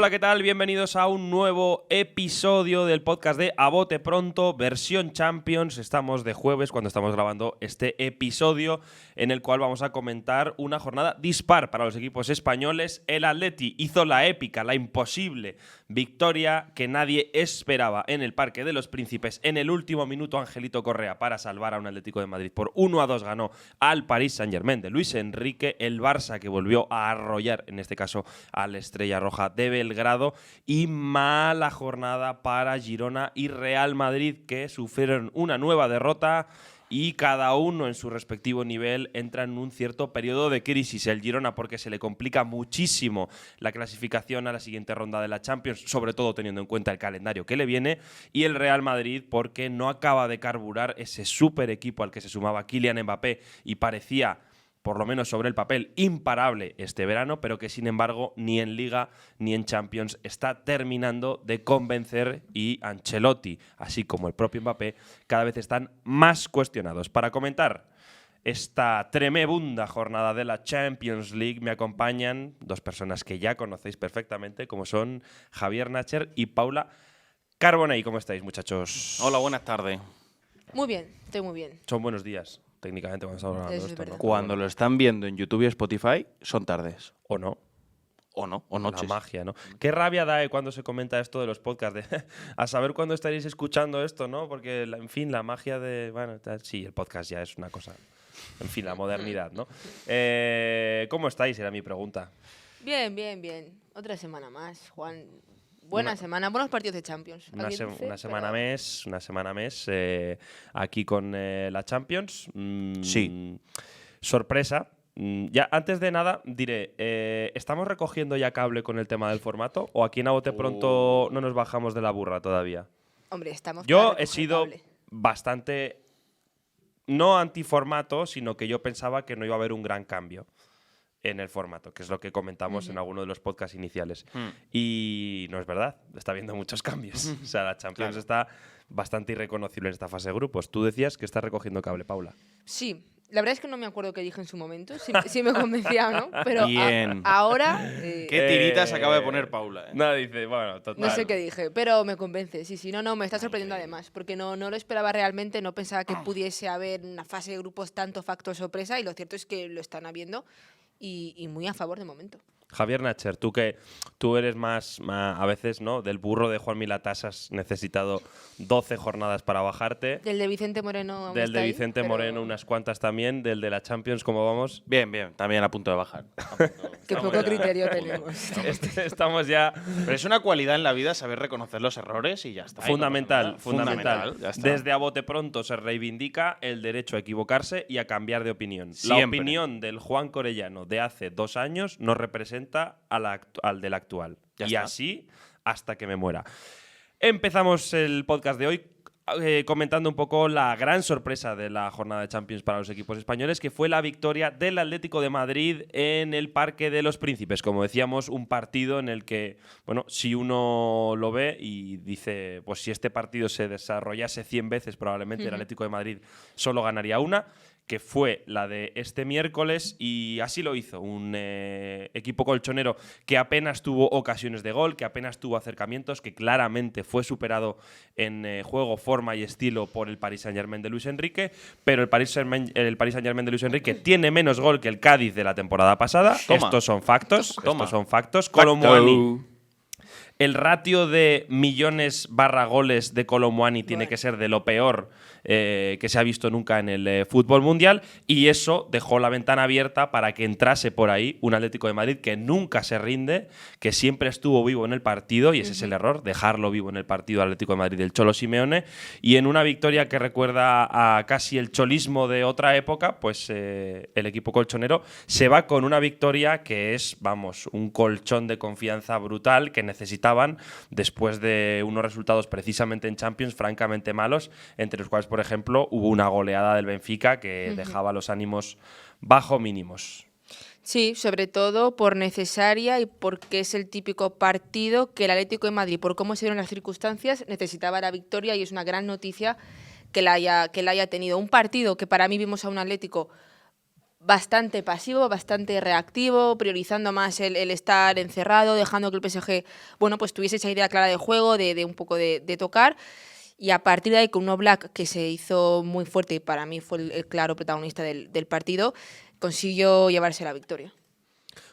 Hola, ¿qué tal? Bienvenidos a un nuevo episodio del podcast de A Bote Pronto, versión Champions. Estamos de jueves cuando estamos grabando este episodio en el cual vamos a comentar una jornada dispar para los equipos españoles. El Atleti hizo la épica, la imposible victoria que nadie esperaba en el Parque de los Príncipes. En el último minuto, Angelito Correa, para salvar a un Atlético de Madrid por 1-2, ganó al Paris Saint-Germain de Luis Enrique. El Barça, que volvió a arrollar, en este caso, al Estrella Roja de Belgrado. Y mala jornada para Girona y Real Madrid, que sufrieron una nueva derrota y cada uno en su respectivo nivel entra en un cierto periodo de crisis. El Girona porque se le complica muchísimo la clasificación a la siguiente ronda de la Champions, sobre todo teniendo en cuenta el calendario que le viene, y el Real Madrid porque no acaba de carburar ese súper equipo al que se sumaba Kylian Mbappé y parecía, por lo menos sobre el papel, imparable este verano, pero que sin embargo ni en Liga ni en Champions está terminando de convencer, y Ancelotti, así como el propio Mbappé, cada vez están más cuestionados. Para comentar esta tremenda jornada de la Champions League me acompañan dos personas que ya conocéis perfectamente, como son Javier Nacher y Paula Carbonell. ¿Cómo estáis, muchachos? Hola, buenas tardes. Muy bien, estoy muy bien. Son buenos días, técnicamente, cuando estamos hablando Eso de es esto, ¿no? verdad. Cuando lo están viendo en YouTube y Spotify, son tardes. O no. O no, o noches. La magia, ¿no? Qué rabia da cuando se comenta esto de los podcasts, de a saber cuándo estaréis escuchando esto, ¿no? Porque, en fin, la magia de… Bueno, sí, el podcast ya es una cosa… En fin, la modernidad, ¿no? ¿Cómo estáis? Era mi pregunta. Bien, bien, bien. Otra semana más, Juan. Buena semana, buenos partidos de Champions. Una Agridulce, semana pero- mes aquí con la Champions. Sí. Sorpresa. Ya, antes de nada, diré, ¿estamos recogiendo ya cable con el tema del formato? ¿O aquí en A Bote Pronto no nos bajamos de la burra todavía? Hombre, estamos Yo para he recoger sido cable. bastante, no antiformato, sino que yo pensaba que no iba a haber un gran cambio en el formato, que es lo que comentamos en alguno de los podcasts iniciales. Y no es verdad, está habiendo muchos cambios. O sea, la Champions está bastante irreconocible en esta fase de grupos. Tú decías que estás recogiendo cable, Paula. Sí, la verdad es que no me acuerdo qué dije en su momento, si me convencía o no, pero Bien. ahora ¿Qué tiritas acaba de poner Paula? No, dice, bueno, total. no sé qué dije, pero me convence. Sí, no, me está sorprendiendo además, porque no lo esperaba realmente, no pensaba que pudiese haber una fase de grupos tanto factor sorpresa, y lo cierto es que lo están habiendo y muy a favor de momento. Javier Nacher, tú eres más a veces, ¿no? Del burro de Juan Milatas has necesitado 12 jornadas para bajarte. Del de Vicente Moreno aún Del está de ahí, Vicente pero- Moreno unas cuantas también. Del de la Champions, ¿cómo vamos? Bien, bien, también a punto de bajar. Qué poco criterio tenemos. Estamos ya… Pero es una cualidad en la vida saber reconocer los errores y ya está. Fundamental, Y no pasa nada. fundamental. Ya está. Desde A Bote Pronto se reivindica el derecho a equivocarse y a cambiar de opinión. La Siempre. opinión del Juan Corellano de hace 2 años no representa al del actual. Ya y está. así hasta que me muera. Empezamos el podcast de hoy comentando un poco la gran sorpresa de la jornada de Champions para los equipos españoles, que fue la victoria del Atlético de Madrid en el Parque de los Príncipes. Como decíamos, un partido en el que, bueno, si uno lo ve y dice, pues si este partido se desarrollase 100 veces, probablemente el Atlético de Madrid solo ganaría una, que fue la de este miércoles, y así lo hizo. Un equipo colchonero que apenas tuvo ocasiones de gol, que apenas tuvo acercamientos, que claramente fue superado en juego, forma y estilo por el Paris Saint-Germain de Luis Enrique, pero el Paris Saint-Germain de Luis Enrique tiene menos gol que el Cádiz de la temporada pasada. Toma. Estos son factos. Toma. Estos son factos. Kolo Muani. El ratio de millones / goles de Kolo Muani tiene que ser de lo peor que se ha visto nunca en el fútbol mundial, y eso dejó la ventana abierta para que entrase por ahí un Atlético de Madrid que nunca se rinde, que siempre estuvo vivo en el partido, y ese es el error, dejarlo vivo en el partido Atlético de Madrid del Cholo Simeone, y en una victoria que recuerda a casi el cholismo de otra época, pues el equipo colchonero se va con una victoria que es, vamos, un colchón de confianza brutal que necesitaban después de unos resultados precisamente en Champions francamente malos, entre los cuales, por ejemplo, hubo una goleada del Benfica que dejaba los ánimos bajo mínimos. Sí, sobre todo por necesaria y porque es el típico partido que el Atlético de Madrid, por cómo se dieron las circunstancias, necesitaba la victoria, y es una gran noticia que la haya tenido. Un partido que para mí vimos a un Atlético bastante pasivo, bastante reactivo, priorizando más el estar encerrado, dejando que el PSG, bueno, pues tuviese esa idea clara de juego, de un poco de tocar. Y a partir de ahí, con un Oblak que se hizo muy fuerte y para mí fue el claro protagonista del partido, consiguió llevarse la victoria.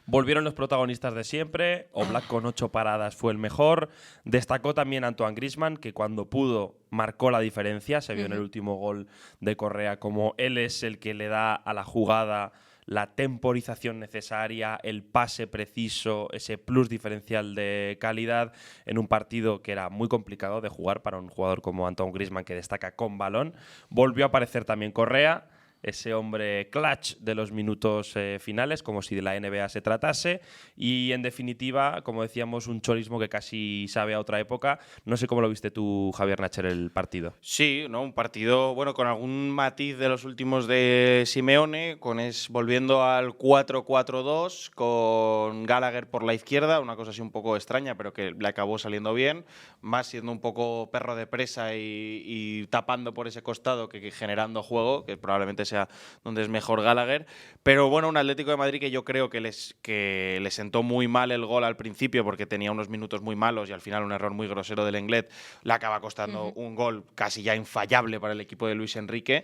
Volvieron los protagonistas de siempre. Oblak con 8 paradas fue el mejor. Destacó también Antoine Griezmann, que cuando pudo marcó la diferencia. Se vio en el último gol de Correa como él es el que le da a la jugada la temporización necesaria, el pase preciso, ese plus diferencial de calidad en un partido que era muy complicado de jugar para un jugador como Antoine Griezmann, que destaca con balón. Volvió a aparecer también Correa, ese hombre clutch de los minutos finales, como si de la NBA se tratase. Y en definitiva, como decíamos, un cholismo que casi sabe a otra época. No sé cómo lo viste tú, Javier Nacher, el partido. Sí, ¿no? Un partido, bueno, con algún matiz de los últimos de Simeone, volviendo al 4-4-2, con Gallagher por la izquierda, una cosa así un poco extraña, pero que le acabó saliendo bien, más siendo un poco perro de presa y tapando por ese costado que generando juego, que probablemente sea donde es mejor Gallagher. Pero bueno, un Atlético de Madrid que yo creo que le sentó muy mal el gol al principio porque tenía unos minutos muy malos y al final un error muy grosero del Lenglet le acaba costando un gol casi ya infallable para el equipo de Luis Enrique.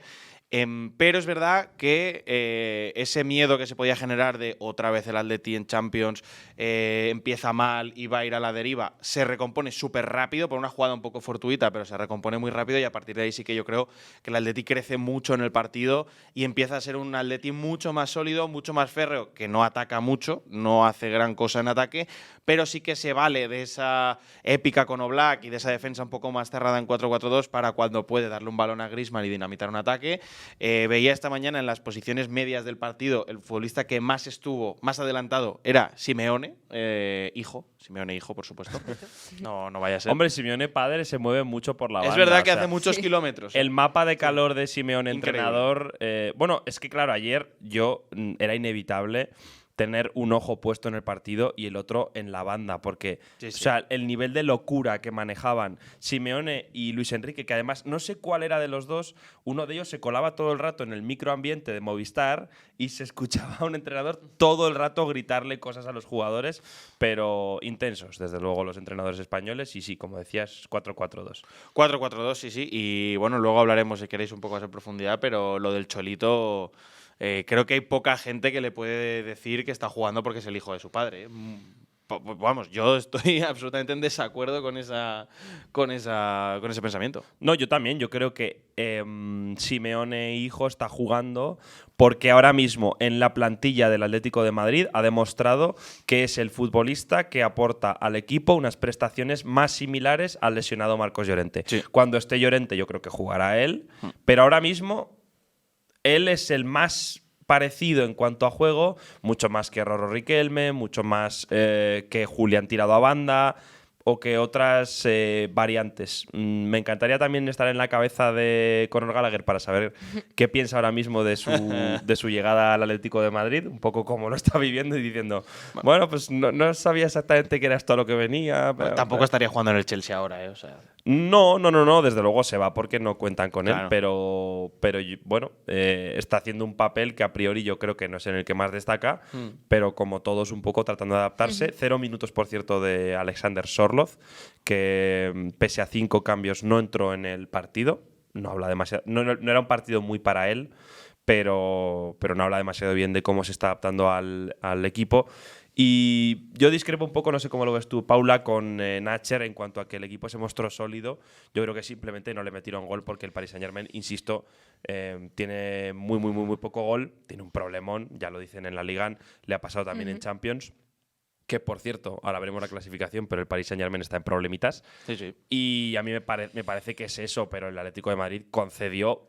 Pero es verdad que ese miedo que se podía generar de otra vez el Atleti en Champions empieza mal y va a ir a la deriva, se recompone súper rápido por una jugada un poco fortuita, pero se recompone muy rápido y a partir de ahí sí que yo creo que el Atleti crece mucho en el partido y empieza a ser un Atleti mucho más sólido, mucho más férreo, que no ataca mucho, no hace gran cosa en ataque, pero sí que se vale de esa épica con Oblak y de esa defensa un poco más cerrada en 4-4-2 para cuando puede darle un balón a Griezmann y dinamitar un ataque. Veía esta mañana en las posiciones medias del partido el futbolista que más estuvo, más adelantado, era Simeone, Simeone hijo, por supuesto. No vaya a ser. Hombre, Simeone padre se mueve mucho por la banda. Es verdad que hace muchos kilómetros. El mapa de calor de Simeone Increíble. Entrenador… bueno, es que claro, ayer era inevitable tener un ojo puesto en el partido y el otro en la banda, porque Sí. O sea, el nivel de locura que manejaban Simeone y Luis Enrique, que además no sé cuál era de los dos, uno de ellos se colaba todo el rato en el microambiente de Movistar y se escuchaba a un entrenador todo el rato gritarle cosas a los jugadores, pero intensos, desde luego, los entrenadores españoles. Y sí, como decías, 4-4-2. 4-4-2, sí. Y bueno, luego hablaremos, si queréis, un poco más en profundidad, pero lo del Cholito… creo que hay poca gente que le puede decir que está jugando porque es el hijo de su padre. Vamos, yo estoy absolutamente en desacuerdo con ese pensamiento. No, yo también. Yo creo que Simeone hijo está jugando porque ahora mismo en la plantilla del Atlético de Madrid ha demostrado que es el futbolista que aporta al equipo unas prestaciones más similares al lesionado Marcos Llorente. Sí. Cuando esté Llorente yo creo que jugará él, pero ahora mismo él es el más parecido en cuanto a juego, mucho más que Rorro Riquelme, mucho más que Julián tirado a banda o que otras variantes. Me encantaría también estar en la cabeza de Conor Gallagher para saber qué piensa ahora mismo de su llegada al Atlético de Madrid, un poco cómo lo está viviendo y diciendo, bueno, pues no sabía exactamente qué era esto a lo que venía. Bueno, tampoco estaría jugando en el Chelsea ahora, o sea… No, desde luego se va porque no cuentan con él, Claro. pero bueno, está haciendo un papel que a priori yo creo que no es en el que más destaca, pero como todos un poco tratando de adaptarse. 0 minutos, por cierto, de Alexander Sorloth, que pese a 5 cambios no entró en el partido, no habla demasiado, no era un partido muy para él, pero no habla demasiado bien de cómo se está adaptando al equipo. Y yo discrepo un poco, no sé cómo lo ves tú, Paula, con Nacher en cuanto a que el equipo se mostró sólido. Yo creo que simplemente no le metieron gol porque el Paris Saint-Germain, insisto, tiene muy poco gol, tiene un problemón, ya lo dicen en la Liga, le ha pasado también en Champions, que por cierto, ahora veremos la clasificación, pero el Paris Saint-Germain está en problemitas. Sí. Y a mí me parece que es eso, pero el Atlético de Madrid concedió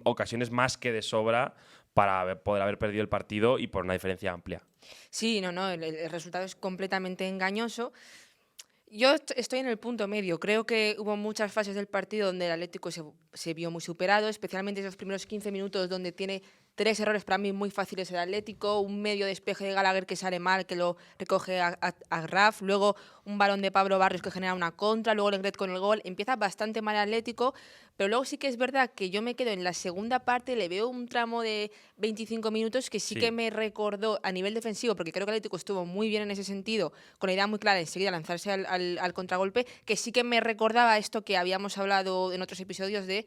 ocasiones más que de sobra para poder haber perdido el partido y por una diferencia amplia. Sí, el resultado es completamente engañoso. Yo estoy en el punto medio. Creo que hubo muchas fases del partido donde el Atlético se vio muy superado, especialmente esos primeros 15 minutos donde tiene 3 errores para mí muy fáciles del Atlético, un medio despeje de Gallagher que sale mal, que lo recoge a Graf, luego un balón de Pablo Barrios que genera una contra, luego Lenglet con el gol. Empieza bastante mal el Atlético, pero luego sí que es verdad que yo me quedo en la segunda parte, le veo un tramo de 25 minutos que sí que me recordó a nivel defensivo, porque creo que el Atlético estuvo muy bien en ese sentido, con la idea muy clara de enseguida lanzarse al contragolpe, que sí que me recordaba esto que habíamos hablado en otros episodios de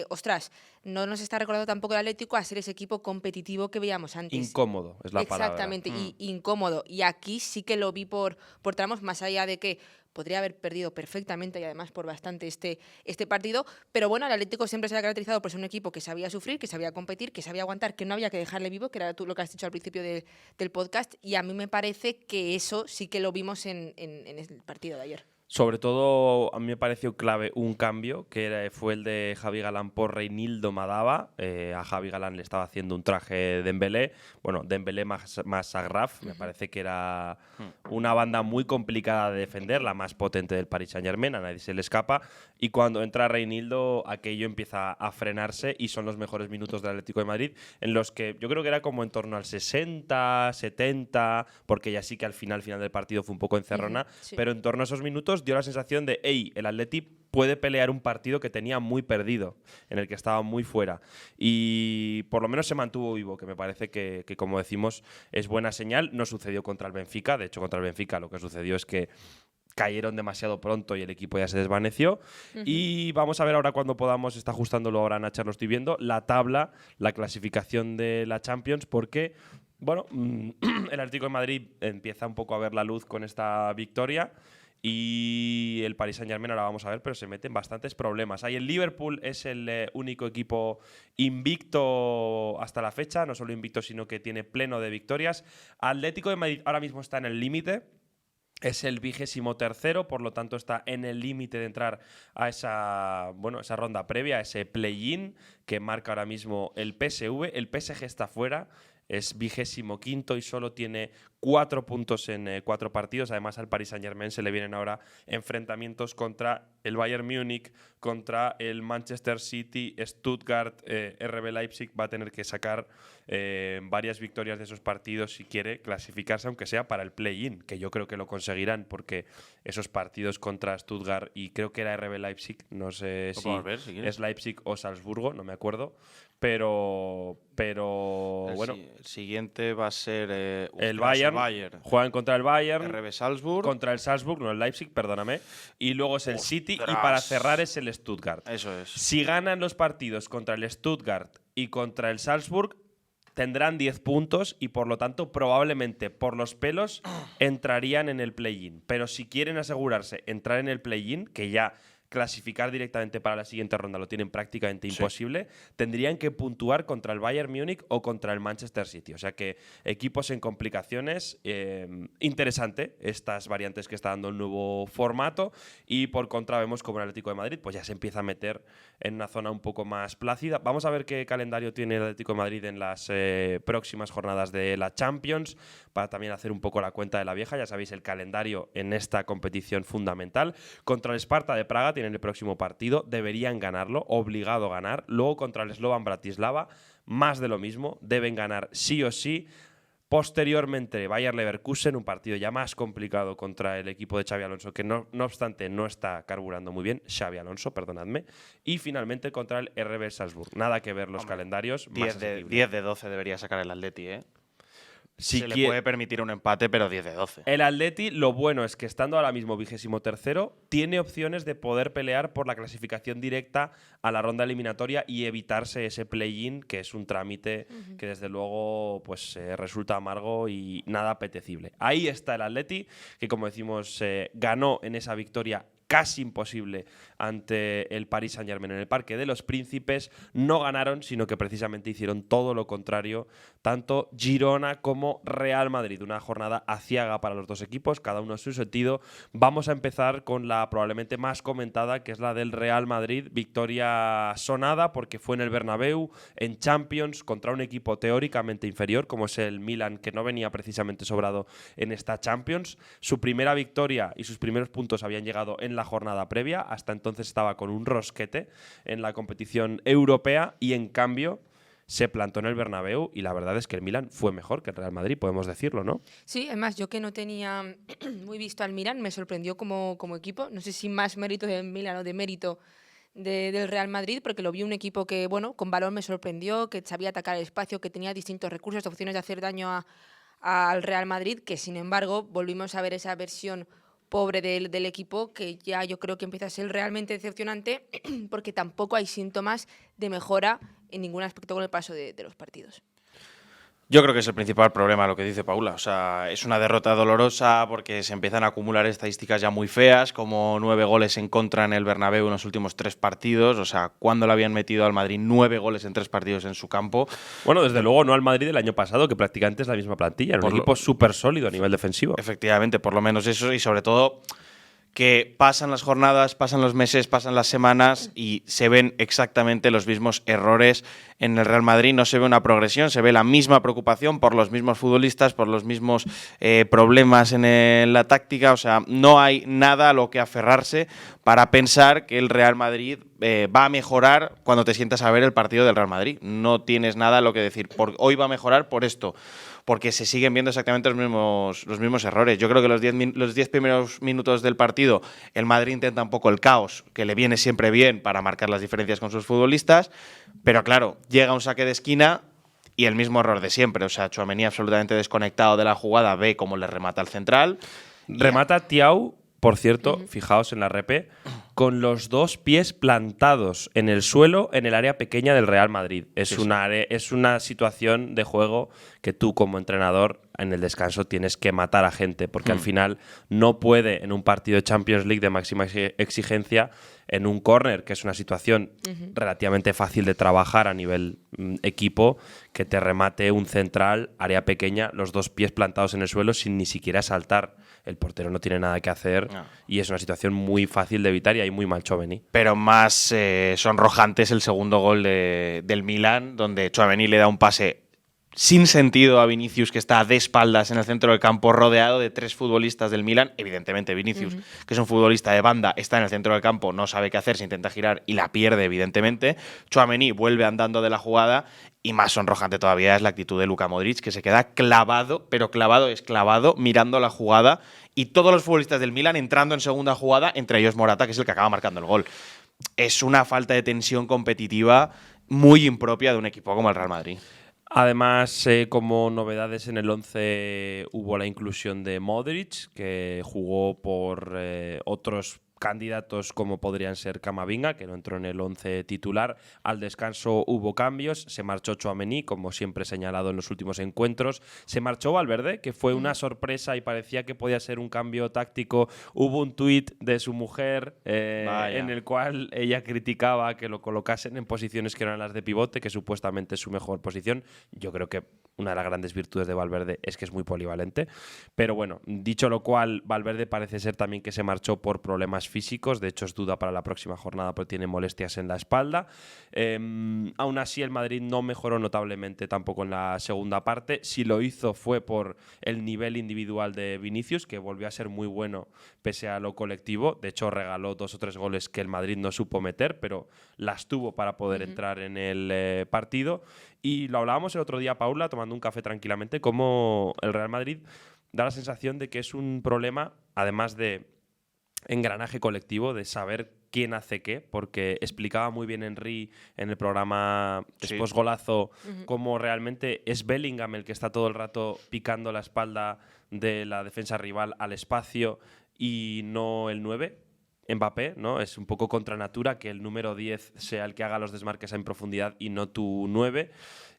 ostras, no nos está recordando tampoco el Atlético a ser ese equipo competitivo que veíamos antes. Incómodo es la palabra. Exactamente, y incómodo. Y aquí sí que lo vi por tramos, más allá de que podría haber perdido perfectamente y además por bastante este partido. Pero bueno, el Atlético siempre se ha caracterizado por ser un equipo que sabía sufrir, que sabía competir, que sabía aguantar, que no había que dejarle vivo, que era tú lo que has dicho al principio del podcast. Y a mí me parece que eso sí que lo vimos en el partido de ayer. Sobre todo, a mí me pareció clave un cambio, que fue el de Javi Galán por Reinildo Madaba. A Javi Galán le estaba haciendo un traje Dembélé. Bueno, Dembélé más Agraf. Me parece que era una banda muy complicada de defender, la más potente del Paris Saint-Germain, a nadie se le escapa. Y cuando entra Reinildo, aquello empieza a frenarse y son los mejores minutos del Atlético de Madrid, en los que yo creo que era como en torno al 60, 70, porque ya sí que al final del partido fue un poco encerrona, Sí. pero en torno a esos minutos dio la sensación de, hey, el Atleti puede pelear un partido que tenía muy perdido, en el que estaba muy fuera. Y por lo menos se mantuvo vivo, que me parece que como decimos, es buena señal. No sucedió contra el Benfica. De hecho, contra el Benfica lo que sucedió es que cayeron demasiado pronto y el equipo ya se desvaneció. Y vamos a ver ahora cuando podamos, está ajustándolo ahora Nacha, lo estoy viendo, la tabla, la clasificación de la Champions, porque bueno, el Atlético de Madrid empieza un poco a ver la luz con esta victoria. Y el Paris Saint-Germain ahora vamos a ver, pero se meten bastantes problemas. Ahí el Liverpool es el único equipo invicto hasta la fecha, no solo invicto, sino que tiene pleno de victorias. Atlético de Madrid ahora mismo está en el límite. Es el 23º, por lo tanto está en el límite de entrar a esa ronda previa, a ese play-in que marca ahora mismo el PSV. El PSG está fuera. Es 25º y solo tiene 4 puntos en 4 partidos. Además, al Paris Saint-Germain se le vienen ahora enfrentamientos contra el Bayern Múnich, contra el Manchester City, Stuttgart, RB Leipzig. Va a tener que sacar varias victorias de esos partidos si quiere clasificarse, aunque sea para el play-in, que yo creo que lo conseguirán, porque esos partidos contra Stuttgart y creo que era RB Leipzig, no sé si es Leipzig o Salzburgo, no me acuerdo. Pero bueno. El siguiente va a ser el Bayern. Juegan contra el Bayern. RB Salzburg. Contra el Salzburg, no el Leipzig, perdóname. Y luego es el City y para cerrar es el Stuttgart. Eso es. Si ganan los partidos contra el Stuttgart y contra el Salzburg, tendrán 10 puntos y por lo tanto probablemente por los pelos entrarían en el play-in. Pero si quieren asegurarse entrar en el play-in, que ya clasificar directamente para la siguiente ronda lo tienen prácticamente imposible, tendrían que puntuar contra el Bayern Múnich o contra el Manchester City. O sea que equipos en complicaciones. Interesante estas variantes que está dando el nuevo formato, y por contra vemos como el Atlético de Madrid pues ya se empieza a meter en una zona un poco más plácida. Vamos a ver qué calendario tiene el Atlético de Madrid en las próximas jornadas de la Champions, para también hacer un poco la cuenta de la vieja. Ya sabéis, el calendario en esta competición fundamental. Contra el Sparta de Praga en el próximo partido, deberían ganarlo, obligado a ganar. Luego contra el Slovan Bratislava, más de lo mismo, deben ganar sí o sí. Posteriormente, Bayer Leverkusen, un partido ya más complicado contra el equipo de Xabi Alonso, que no obstante no está carburando muy bien, Xabi Alonso, perdonadme. Y finalmente contra el RB Salzburg. Nada que ver los calendarios. 10 de 12 debería sacar el Atleti, ¿eh? Si le puede permitir un empate, pero 10 de 12. El Atleti, lo bueno es que estando ahora mismo 23º, tiene opciones de poder pelear por la clasificación directa a la ronda eliminatoria y evitarse ese play-in, que es un trámite que desde luego pues resulta amargo y nada apetecible. Ahí está el Atleti, que como decimos ganó en esa victoria casi imposible ante el Paris Saint-Germain en el Parque de los Príncipes. No ganaron, sino que precisamente hicieron todo lo contrario, tanto Girona como Real Madrid. Una jornada aciaga para los dos equipos, cada uno en su sentido. Vamos a empezar con la probablemente más comentada, que es la del Real Madrid. Victoria sonada porque fue en el Bernabéu, en Champions, contra un equipo teóricamente inferior, como es el Milan, que no venía precisamente sobrado en esta Champions. Su primera victoria y sus primeros puntos habían llegado en la jornada previa. Hasta entonces estaba con un rosquete en la competición europea y en cambio se plantó en el Bernabéu y la verdad es que el Milan fue mejor que el Real Madrid, podemos decirlo, ¿no? Sí, además yo que no tenía muy visto al Milan, me sorprendió como equipo. No sé si más mérito del Milan o de mérito del Real Madrid, porque lo vi un equipo que, bueno, con balón me sorprendió, que sabía atacar el espacio, que tenía distintos recursos, opciones de hacer daño al Real Madrid, que sin embargo volvimos a ver esa versión pobre del equipo, que ya yo creo que empieza a ser realmente decepcionante, porque tampoco hay síntomas de mejora en ningún aspecto con el paso de los partidos. Yo creo que es el principal problema lo que dice Paula. O sea, es una derrota dolorosa porque se empiezan a acumular estadísticas ya muy feas, como 9 goles en contra en el Bernabéu en los últimos 3 partidos. O sea, ¿cuándo le habían metido al Madrid 9 goles en 3 partidos en su campo? Bueno, desde luego no al Madrid del año pasado, que prácticamente es la misma plantilla. Era un equipo súper sólido a nivel defensivo. Efectivamente, por lo menos eso, y sobre todo que pasan las jornadas, pasan los meses, pasan las semanas y se ven exactamente los mismos errores en el Real Madrid. No se ve una progresión, se ve la misma preocupación por los mismos futbolistas, por los mismos problemas en la táctica. O sea, no hay nada a lo que aferrarse para pensar que el Real Madrid va a mejorar cuando te sientas a ver el partido del Real Madrid. No tienes nada a lo que decir. Hoy va a mejorar por esto, porque se siguen viendo exactamente los mismos errores. Yo creo que los 10 primeros minutos del partido el Madrid intenta un poco el caos, que le viene siempre bien para marcar las diferencias con sus futbolistas, pero claro, llega un saque de esquina y el mismo error de siempre. O sea, Tchouaméni absolutamente desconectado de la jugada, ve cómo le remata al central. Remata Thiaw, por cierto, fijaos en la repe, con los 2 pies plantados en el suelo en el área pequeña del Real Madrid. Es una situación de juego que tú como entrenador en el descanso tienes que matar a gente, porque al final no puede en un partido de Champions League de máxima exigencia, en un córner, que es una situación relativamente fácil de trabajar a nivel equipo, que te remate un central, área pequeña, los 2 pies plantados en el suelo sin ni siquiera saltar. El portero no tiene nada que hacer y es una situación muy fácil de evitar y hay muy mal Tchouaméni. Pero más sonrojante es el segundo gol del Milan, donde Tchouaméni le da un pase sin sentido a Vinicius, que está de espaldas en el centro del campo, rodeado de 3 futbolistas del Milan. Evidentemente Vinicius, que es un futbolista de banda, está en el centro del campo, no sabe qué hacer, se intenta girar y la pierde, evidentemente. Tchouaméni vuelve andando de la jugada. Y más sonrojante todavía es la actitud de Luka Modric, que se queda clavado, pero clavado es clavado, mirando la jugada, y todos los futbolistas del Milan entrando en segunda jugada, entre ellos Morata, que es el que acaba marcando el gol. Es una falta de tensión competitiva muy impropia de un equipo como el Real Madrid. Además, como novedades en el 11 hubo la inclusión de Modric, que jugó por otros candidatos como podrían ser Camavinga, que no entró en el 11 titular. Al descanso hubo cambios, se marchó Tchouaméni, como siempre señalado en los últimos encuentros. Se marchó Valverde, que fue una sorpresa y parecía que podía ser un cambio táctico. Hubo un tuit de su mujer en el cual ella criticaba que lo colocasen en posiciones que eran las de pivote, que supuestamente es su mejor posición. Yo creo que una de las grandes virtudes de Valverde es que es muy polivalente. Pero bueno, dicho lo cual, Valverde parece ser también que se marchó por problemas físicos. De hecho, es duda para la próxima jornada porque tiene molestias en la espalda. Aún así, el Madrid no mejoró notablemente tampoco en la segunda parte. Si lo hizo fue por el nivel individual de Vinicius, que volvió a ser muy bueno pese a lo colectivo. De hecho, regaló 2 o 3 goles que el Madrid no supo meter, pero las tuvo para poder entrar en el partido. Y lo hablábamos el otro día, Paula, tomando un café tranquilamente, como el Real Madrid da la sensación de que es un problema, además de engranaje colectivo, de saber quién hace qué, porque explicaba muy bien Henry en el programa después Golazo cómo realmente es Bellingham el que está todo el rato picando la espalda de la defensa rival al espacio y no el 9. Mbappé, ¿no? Es un poco contra natura que el número 10 sea el que haga los desmarques en profundidad y no tu 9.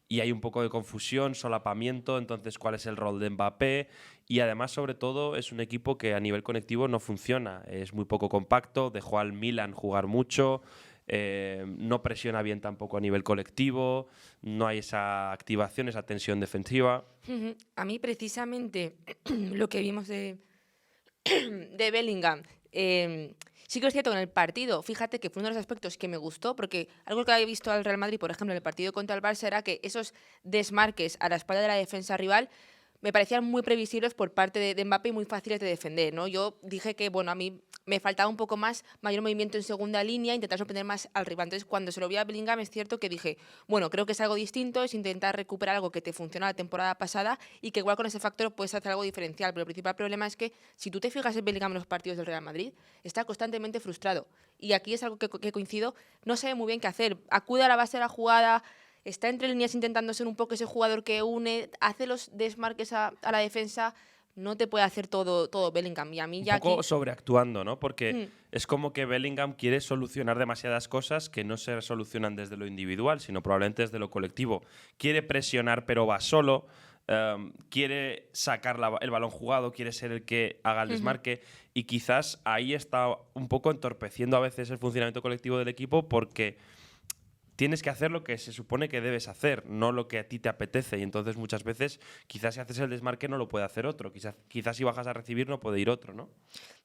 Y hay un poco de confusión, solapamiento, entonces cuál es el rol de Mbappé. Y además, sobre todo, es un equipo que a nivel conectivo no funciona. Es muy poco compacto, dejó al Milan jugar mucho, no presiona bien tampoco a nivel colectivo, no hay esa activación, esa tensión defensiva. A mí, precisamente, lo que vimos de Bellingham, sí que es cierto que en el partido, fíjate que fue uno de los aspectos que me gustó, porque algo que había visto al Real Madrid, por ejemplo, en el partido contra el Barça, era que esos desmarques a la espalda de la defensa rival me parecían muy previsibles por parte de Mbappé y muy fáciles de defender, ¿no? Yo dije que, bueno, a mí me faltaba un poco más, mayor movimiento en segunda línea, intentar sorprender más al rival. Entonces, cuando se lo vi a Bellingham, es cierto que dije, bueno, creo que es algo distinto, es intentar recuperar algo que te funcionó la temporada pasada y que igual con ese factor puedes hacer algo diferencial. Pero el principal problema es que, si tú te fijas en Bellingham en los partidos del Real Madrid, está constantemente frustrado. Y aquí es algo que coincido, no sabe muy bien qué hacer. Acude a la base de la jugada, está entre líneas intentando ser un poco ese jugador que une, hace los desmarques a la defensa. No te puede hacer todo Bellingham. Y a mí ya un poco aquí... sobreactuando, ¿no? Porque es como que Bellingham quiere solucionar demasiadas cosas que no se solucionan desde lo individual, sino probablemente desde lo colectivo. Quiere presionar, pero va solo. Quiere sacar el balón jugado, quiere ser el que haga el desmarque. Y quizás ahí está un poco entorpeciendo a veces el funcionamiento colectivo del equipo, porque tienes que hacer lo que se supone que debes hacer, no lo que a ti te apetece. Y entonces muchas veces, quizás si haces el desmarque no lo puede hacer otro. Quizás si bajas a recibir no puede ir otro, ¿no?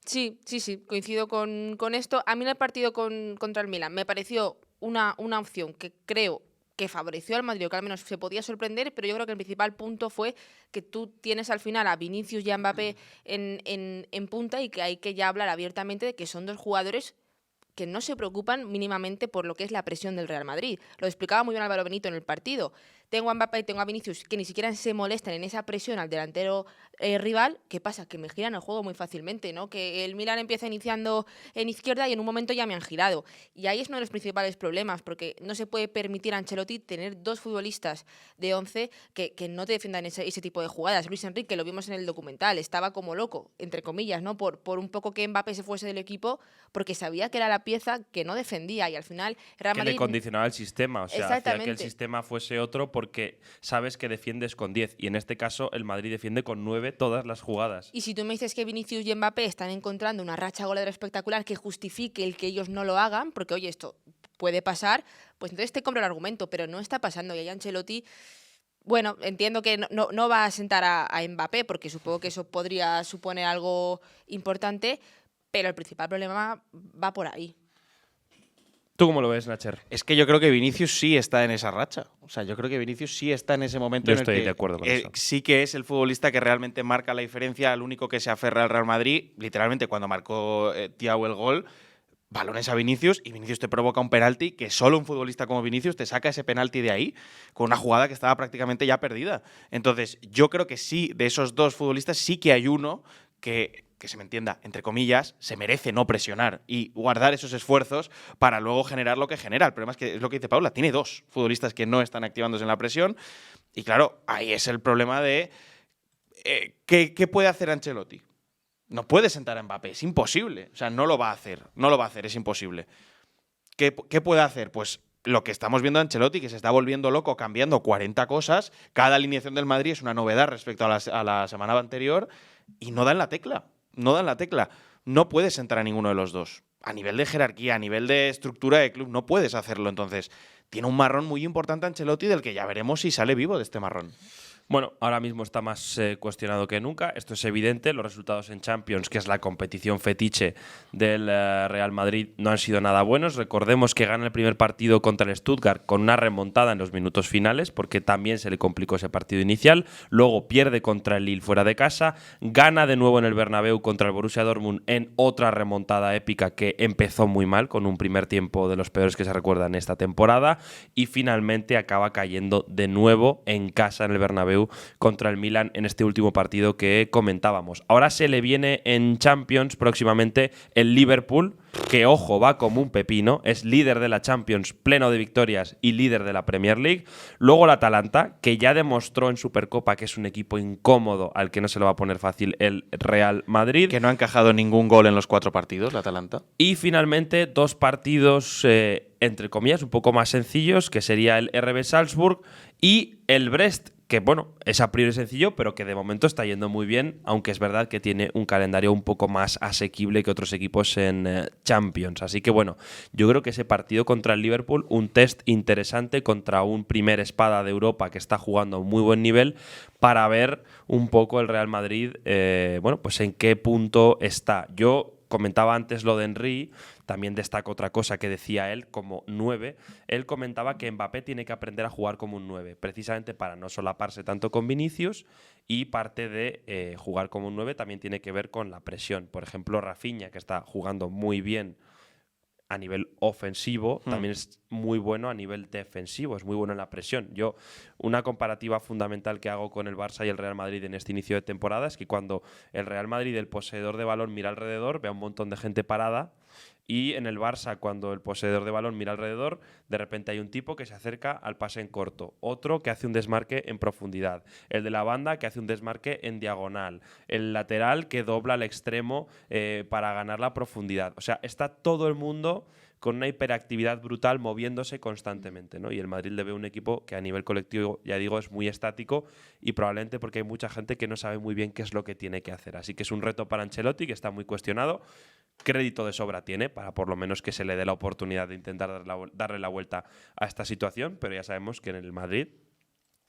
Sí, coincido con esto. A mí en el partido contra el Milan me pareció una opción que creo que favoreció al Madrid, o que al menos se podía sorprender, pero yo creo que el principal punto fue que tú tienes al final a Vinicius y a Mbappé en punta, y que hay que ya hablar abiertamente de que son dos jugadores que no se preocupan mínimamente por lo que es la presión del Real Madrid. Lo explicaba muy bien Álvaro Benito en el partido. Tengo a Mbappé y tengo a Vinicius que ni siquiera se molestan en esa presión al delantero rival. ¿Qué pasa? Que me giran el juego muy fácilmente, ¿no? Que el Milan empieza iniciando en izquierda y en un momento ya me han girado. Y ahí es uno de los principales problemas, porque no se puede permitir a Ancelotti tener dos futbolistas de 11 que no te defiendan ese tipo de jugadas. Luis Enrique, lo vimos en el documental, estaba como loco, entre comillas, ¿no? Por un poco que Mbappé se fuese del equipo, porque sabía que era la pieza que no defendía, y al final Real Que Madrid... le condicionaba el sistema, o sea, hacía que el Exactamente. sistema fuese otro, porque sabes que defiendes con 10, y en este caso el Madrid defiende con 9 todas las jugadas. Y si tú me dices que Vinicius y Mbappé están encontrando una racha goleadora espectacular que justifique el que ellos no lo hagan, porque oye, esto puede pasar, pues entonces te compro el argumento, pero no está pasando. Y ahí Ancelotti, bueno, entiendo que no va a sentar a Mbappé, porque supongo que eso podría suponer algo importante, pero el principal problema va por ahí. ¿Tú cómo lo ves, Nacher? Es que yo creo que Vinicius sí está en esa racha. O sea, yo creo que Vinicius sí está en ese momento Yo en el estoy que de acuerdo con eso. sí que es el futbolista que realmente marca la diferencia, el único que se aferra al Real Madrid. Literalmente, cuando marcó Thiago el gol, balones a Vinicius y Vinicius te provoca un penalti que solo un futbolista como Vinicius te saca ese penalti de ahí, con una jugada que estaba prácticamente ya perdida. Entonces, yo creo que sí, de esos dos futbolistas, sí que hay uno que se me entienda, entre comillas, se merece no presionar y guardar esos esfuerzos para luego generar lo que genera. El problema es que, es lo que dice Paula, tiene dos futbolistas que no están activándose en la presión, y claro, ahí es el problema de ¿qué puede hacer Ancelotti? No puede sentar a Mbappé, es imposible. O sea, no lo va a hacer, es imposible. ¿Qué puede hacer? Pues lo que estamos viendo a Ancelotti, que se está volviendo loco cambiando 40 cosas. Cada alineación del Madrid es una novedad respecto a la semana anterior, y no dan la tecla. No puedes sentar a ninguno de los dos. A nivel de jerarquía, a nivel de estructura de club, no puedes hacerlo. Entonces, tiene un marrón muy importante Ancelotti, del que ya veremos si sale vivo de este marrón. Bueno, ahora mismo está más cuestionado que nunca. Esto es evidente. Los resultados en Champions, que es la competición fetiche del Real Madrid, no han sido nada buenos. Recordemos que gana el primer partido contra el Stuttgart con una remontada en los minutos finales, porque también se le complicó ese partido inicial. Luego pierde contra el Lille fuera de casa. Gana de nuevo en el Bernabéu contra el Borussia Dortmund en otra remontada épica que empezó muy mal, con un primer tiempo de los peores que se recuerdan esta temporada. Y finalmente acaba cayendo de nuevo en casa en el Bernabéu contra el Milan en este último partido que comentábamos. Ahora se le viene en Champions próximamente el Liverpool, que, ojo, va como un pepino, es líder de la Champions, pleno de victorias y líder de la Premier League. Luego el Atalanta, que ya demostró en Supercopa que es un equipo incómodo al que no se lo va a poner fácil el Real Madrid. Que no ha encajado ningún gol en los 4 partidos, el Atalanta. Y finalmente 2 partidos, entre comillas, un poco más sencillos, que sería el RB Salzburg y el Brest, que bueno, es a priori sencillo, pero que de momento está yendo muy bien, aunque es verdad que tiene un calendario un poco más asequible que otros equipos en Champions. Así que bueno, yo creo que ese partido contra el Liverpool, un test interesante contra un primer espada de Europa que está jugando a un muy buen nivel, para ver un poco el Real Madrid, bueno, pues en qué punto está. Yo comentaba antes lo de Henry, también destaco otra cosa que decía él como 9. Él comentaba que Mbappé tiene que aprender a jugar como un 9, precisamente para no solaparse tanto con Vinicius, y parte de jugar como un 9 también tiene que ver con la presión. Por ejemplo, Rafinha, que está jugando muy bien a nivel ofensivo, también es muy bueno a nivel defensivo, es muy bueno en la presión. Una comparativa fundamental que hago con el Barça y el Real Madrid en este inicio de temporada es que cuando el Real Madrid, el poseedor de balón, mira alrededor, ve a un montón de gente parada, y en el Barça, cuando el poseedor de balón mira alrededor, de repente hay un tipo que se acerca al pase en corto, otro que hace un desmarque en profundidad, el de la banda que hace un desmarque en diagonal, el lateral que dobla al extremo para ganar la profundidad. O sea, está todo el mundo con una hiperactividad brutal moviéndose constantemente, ¿no? Y el Madrid le ve un equipo que a nivel colectivo, ya digo, es muy estático, y probablemente porque hay mucha gente que no sabe muy bien qué es lo que tiene que hacer. Así que es un reto para Ancelotti, que está muy cuestionado. Crédito de sobra tiene para por lo menos que se le dé la oportunidad de intentar darle la vuelta a esta situación, pero ya sabemos que en el Madrid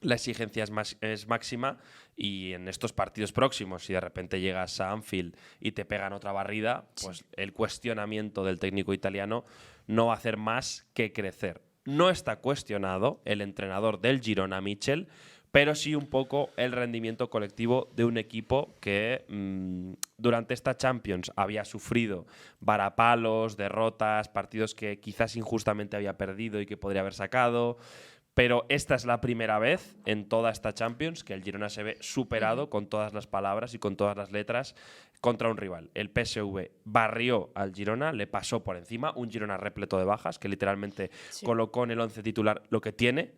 la exigencia es máxima, y en estos partidos próximos, si de repente llegas a Anfield y te pegan otra barrida, pues el cuestionamiento del técnico italiano no va a hacer más que crecer. No está cuestionado el entrenador del Girona, Michel, pero sí un poco el rendimiento colectivo de un equipo que durante esta Champions había sufrido varapalos, derrotas, partidos que quizás injustamente había perdido y que podría haber sacado. Pero esta es la primera vez en toda esta Champions que el Girona se ve superado con todas las palabras y con todas las letras contra un rival. El PSV barrió al Girona, le pasó por encima, un Girona repleto de bajas, que literalmente colocó en el 11 titular lo que tiene,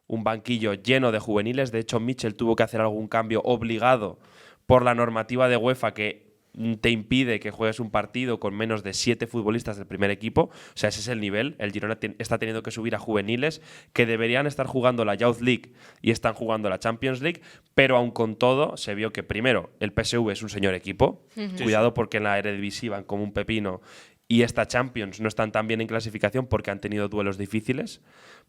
un banquillo lleno de juveniles. De hecho, Michel tuvo que hacer algún cambio obligado por la normativa de UEFA que te impide que juegues un partido con menos de 7 futbolistas del primer equipo. O sea, ese es el nivel. El Girona está teniendo que subir a juveniles que deberían estar jugando la Youth League y están jugando la Champions League, pero aun con todo se vio que primero el PSV es un señor equipo. Cuidado, porque en la Eredivisie van como un pepino, y esta Champions no están tan bien en clasificación porque han tenido duelos difíciles,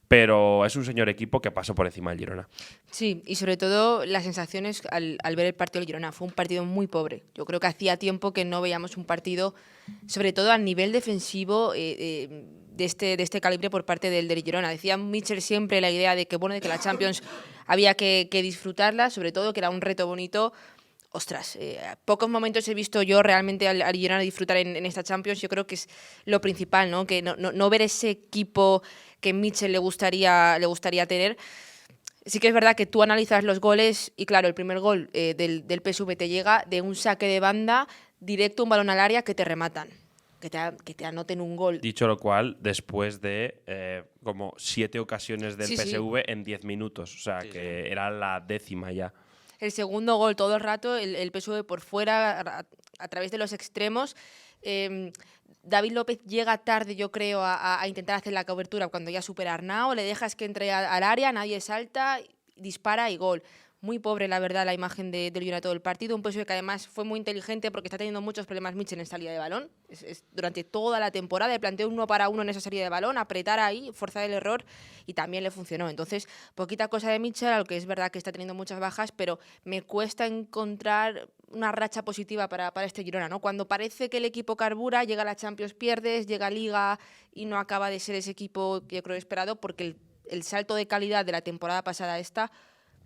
pero es un señor equipo que pasó por encima del Girona. Sí, y sobre todo las sensaciones al ver el partido del Girona. Fue un partido muy pobre. Yo creo que hacía tiempo que no veíamos un partido, sobre todo a nivel defensivo, de este calibre por parte del Girona. Decía Michel siempre la idea de que la Champions había que disfrutarla, sobre todo que era un reto bonito. Ostras, pocos momentos he visto yo realmente al Girona disfrutar en esta Champions. Yo creo que es lo principal, ¿no? Que no ver ese equipo que Michel le gustaría tener. Sí que es verdad que tú analizas los goles y claro, el primer gol del PSV te llega de un saque de banda directo, un balón al área que te rematan, que te anoten un gol. Dicho lo cual, después de como 7 ocasiones del PSV en 10 minutos, o sea, que era la 10ª ya. El segundo gol todo el rato, el PSV por fuera, a través de los extremos. David López llega tarde, yo creo, a intentar hacer la cobertura cuando ya supera a Arnau, le dejas que entre al área, nadie salta, dispara y gol. Muy pobre, la verdad, la imagen del Girona todo el partido. Un PSV que además fue muy inteligente porque está teniendo muchos problemas Michel en salida de balón. Durante toda la temporada le planteó 1 para 1 en esa salida de balón, apretar ahí, forzar el error, y también le funcionó. Entonces, poquita cosa de Michel, aunque es verdad que está teniendo muchas bajas, pero me cuesta encontrar una racha positiva para este Girona, ¿no? Cuando parece que el equipo carbura, llega a la Champions, pierdes, llega a Liga y no acaba de ser ese equipo que yo creo esperado, porque el salto de calidad de la temporada pasada a esta,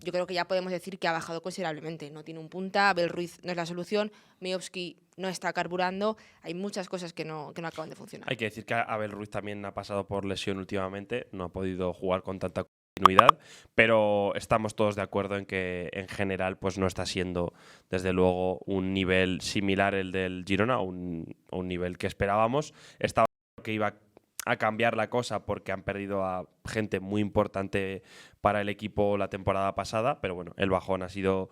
yo creo que ya podemos decir que ha bajado considerablemente. No tiene un punta, Abel Ruiz no es la solución, Miovski no está carburando, hay muchas cosas que no acaban de funcionar. Hay que decir que Abel Ruiz también ha pasado por lesión últimamente, no ha podido jugar con tanta continuidad, pero estamos todos de acuerdo en que en general pues no está siendo desde luego un nivel similar el del Girona, un nivel que esperábamos. Estaba que iba a cambiar la cosa porque han perdido a gente muy importante para el equipo la temporada pasada, pero bueno, el bajón ha sido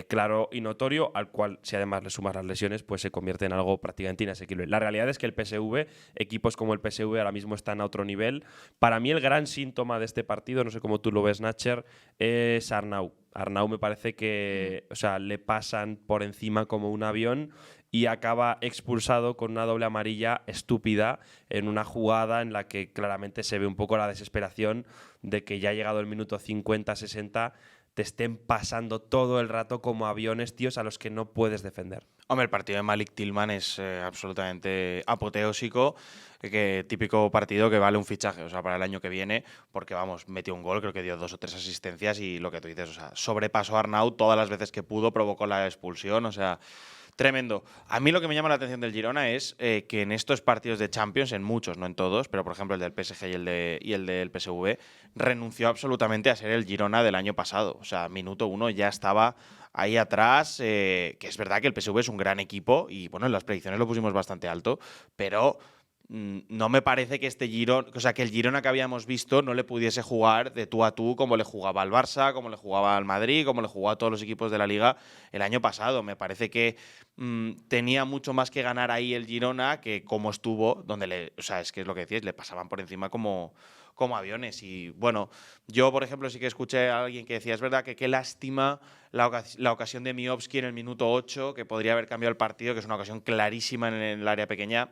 claro y notorio, al cual si además le sumas las lesiones pues se convierte en algo prácticamente inasequible. La realidad es que el PSV, equipos como el PSV ahora mismo están a otro nivel. Para mí el gran síntoma de este partido, no sé cómo tú lo ves, Nacher, es Arnau. Arnau me parece que le pasan por encima como un avión y acaba expulsado con una doble amarilla estúpida en una jugada en la que claramente se ve un poco la desesperación de que ya ha llegado el minuto 50-60 te estén pasando todo el rato como aviones, tíos, a los que no puedes defender. Hombre, el partido de Malik Tillman es absolutamente apoteósico, típico partido que vale un fichaje, o sea, para el año que viene, porque vamos, metió un gol, creo que dio 2 o 3 asistencias y lo que tú dices, o sea, sobrepasó a Arnau todas las veces que pudo, provocó la expulsión, o sea, tremendo. A mí lo que me llama la atención del Girona es que en estos partidos de Champions, en muchos, no en todos, pero por ejemplo el del PSG y el del PSV, renunció absolutamente a ser el Girona del año pasado. O sea, minuto 1 ya estaba ahí atrás, que es verdad que el PSV es un gran equipo y bueno, en las predicciones lo pusimos bastante alto, pero no me parece que que el Girona que habíamos visto no le pudiese jugar de tú a tú como le jugaba al Barça, como le jugaba al Madrid, como le jugaba a todos los equipos de la Liga el año pasado. Me parece que tenía mucho más que ganar ahí el Girona que como estuvo, o sea, es que es lo que decíais, le pasaban por encima como aviones. Y bueno, yo por ejemplo sí que escuché a alguien que decía, es verdad que qué lástima la ocasión de Miovski en el minuto 8, que podría haber cambiado el partido, que es una ocasión clarísima en el área pequeña.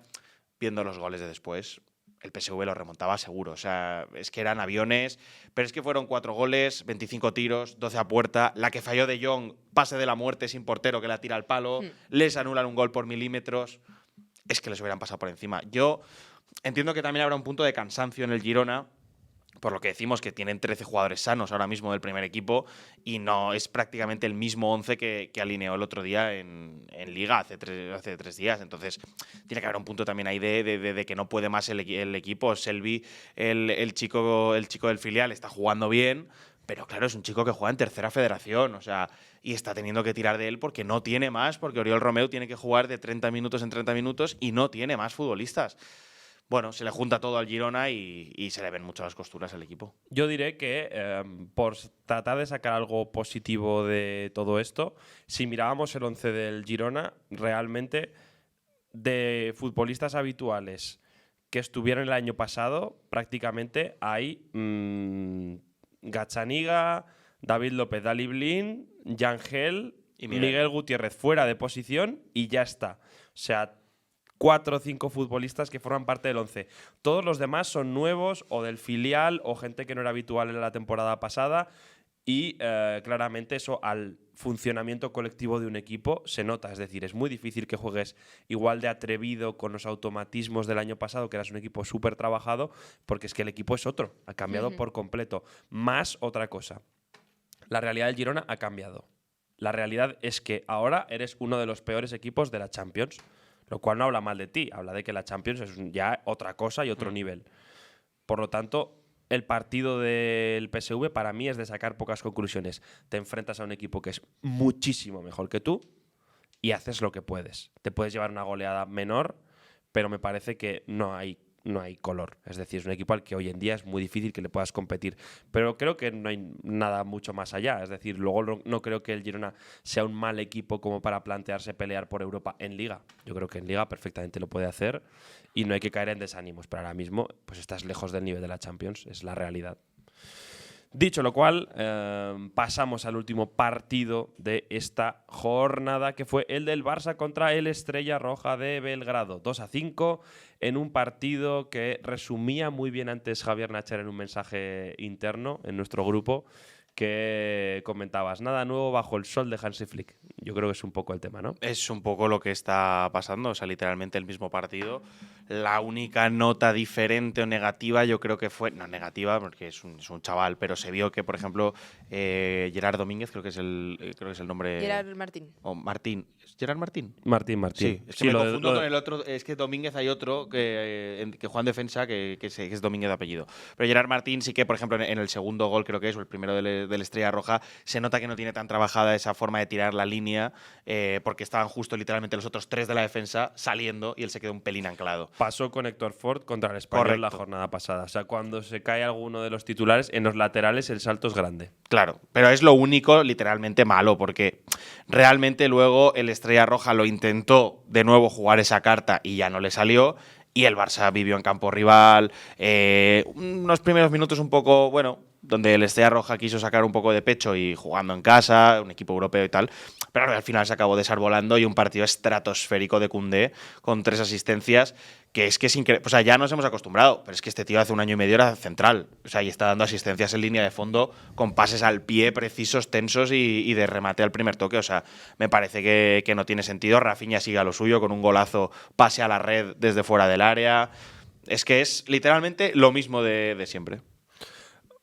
Viendo los goles de después, el PSV lo remontaba seguro. O sea, es que eran aviones, pero es que fueron 4 goles, 25 tiros, 12 a puerta. La que falló de Jong, pase de la muerte sin portero que la tira al palo. Les anulan un gol por milímetros. Es que les hubieran pasado por encima. Yo entiendo que también habrá un punto de cansancio en el Girona, por lo que decimos que tienen 13 jugadores sanos ahora mismo del primer equipo y no es prácticamente el mismo 11 que alineó el otro día en Liga hace 3 días. Entonces tiene que haber un punto también ahí de que no puede más el equipo. Selvi, el chico del filial, está jugando bien, pero claro, es un chico que juega en tercera federación, o sea, y está teniendo que tirar de él porque no tiene más, porque Oriol Romeu tiene que jugar de 30 minutos en 30 minutos y no tiene más futbolistas. Bueno, se le junta todo al Girona y se le ven mucho las costuras al equipo. Yo diré que por tratar de sacar algo positivo de todo esto, si mirábamos el 11 del Girona, realmente de futbolistas habituales que estuvieron el año pasado, prácticamente hay Gazzaniga, David López, Dalí Blin, Yangel y Miguel Gutiérrez fuera de posición y ya está. O sea, 4 o 5 futbolistas que forman parte del 11. Todos los demás son nuevos o del filial o gente que no era habitual en la temporada pasada y claramente eso al funcionamiento colectivo de un equipo se nota. Es decir, es muy difícil que juegues igual de atrevido con los automatismos del año pasado, que eras un equipo súper trabajado, porque es que el equipo es otro, ha cambiado por completo. Más otra cosa, la realidad del Girona ha cambiado. La realidad es que ahora eres uno de los peores equipos de la Champions. Lo cual no habla mal de ti, habla de que la Champions es ya otra cosa y otro nivel. Por lo tanto, el partido del PSV para mí es de sacar pocas conclusiones. Te enfrentas a un equipo que es muchísimo mejor que tú y haces lo que puedes. Te puedes llevar una goleada menor, pero me parece que no hay color. Es decir, es un equipo al que hoy en día es muy difícil que le puedas competir. Pero creo que no hay nada mucho más allá. Es decir, luego no creo que el Girona sea un mal equipo como para plantearse pelear por Europa en Liga. Yo creo que en Liga perfectamente lo puede hacer y no hay que caer en desánimos. Pero ahora mismo pues estás lejos del nivel de la Champions. Es la realidad. Dicho lo cual, pasamos al último partido de esta jornada, que fue el del Barça contra el Estrella Roja de Belgrado. 2-5 en un partido que resumía muy bien antes Javier Nacher en un mensaje interno en nuestro grupo, que comentabas, nada nuevo bajo el sol de Hansi Flick. Yo creo que es un poco el tema, ¿no? Es un poco lo que está pasando, o sea, literalmente el mismo partido. La única nota diferente o negativa yo creo que fue, no negativa porque es un chaval, pero se vio que, por ejemplo, Gerard Domínguez, creo que es el nombre… Gerard Martín. O Martín. ¿Es Gerard Martín? Martín. Sí, es que me confundo con el otro. Es que Domínguez hay otro que juega en defensa que es Domínguez de apellido. Pero Gerard Martín sí que, por ejemplo, en el segundo gol, creo que es, o el primero del Estrella Roja, se nota que no tiene tan trabajada esa forma de tirar la línea, porque estaban justo literalmente los otros 3 de la defensa saliendo y él se quedó un pelín anclado. Pasó con Héctor Ford contra el Español la jornada pasada. O sea, cuando se cae alguno de los titulares, en los laterales el salto es grande. Claro, pero es lo único literalmente malo, porque realmente luego el Estrella Roja lo intentó de nuevo jugar esa carta y ya no le salió. Y el Barça vivió en campo rival. Unos primeros minutos un poco, bueno, donde el Estrella Roja quiso sacar un poco de pecho y jugando en casa, un equipo europeo y tal, pero al final se acabó desarbolando y un partido estratosférico de Koundé con 3 asistencias, que es increíble. O sea, ya nos hemos acostumbrado, pero es que este tío hace un año y medio era central, o sea, y está dando asistencias en línea de fondo con pases al pie precisos, tensos y de remate al primer toque. O sea, me parece que no tiene sentido. Rafinha sigue a lo suyo con un golazo, pase a la red desde fuera del área. Es que es literalmente lo mismo de siempre.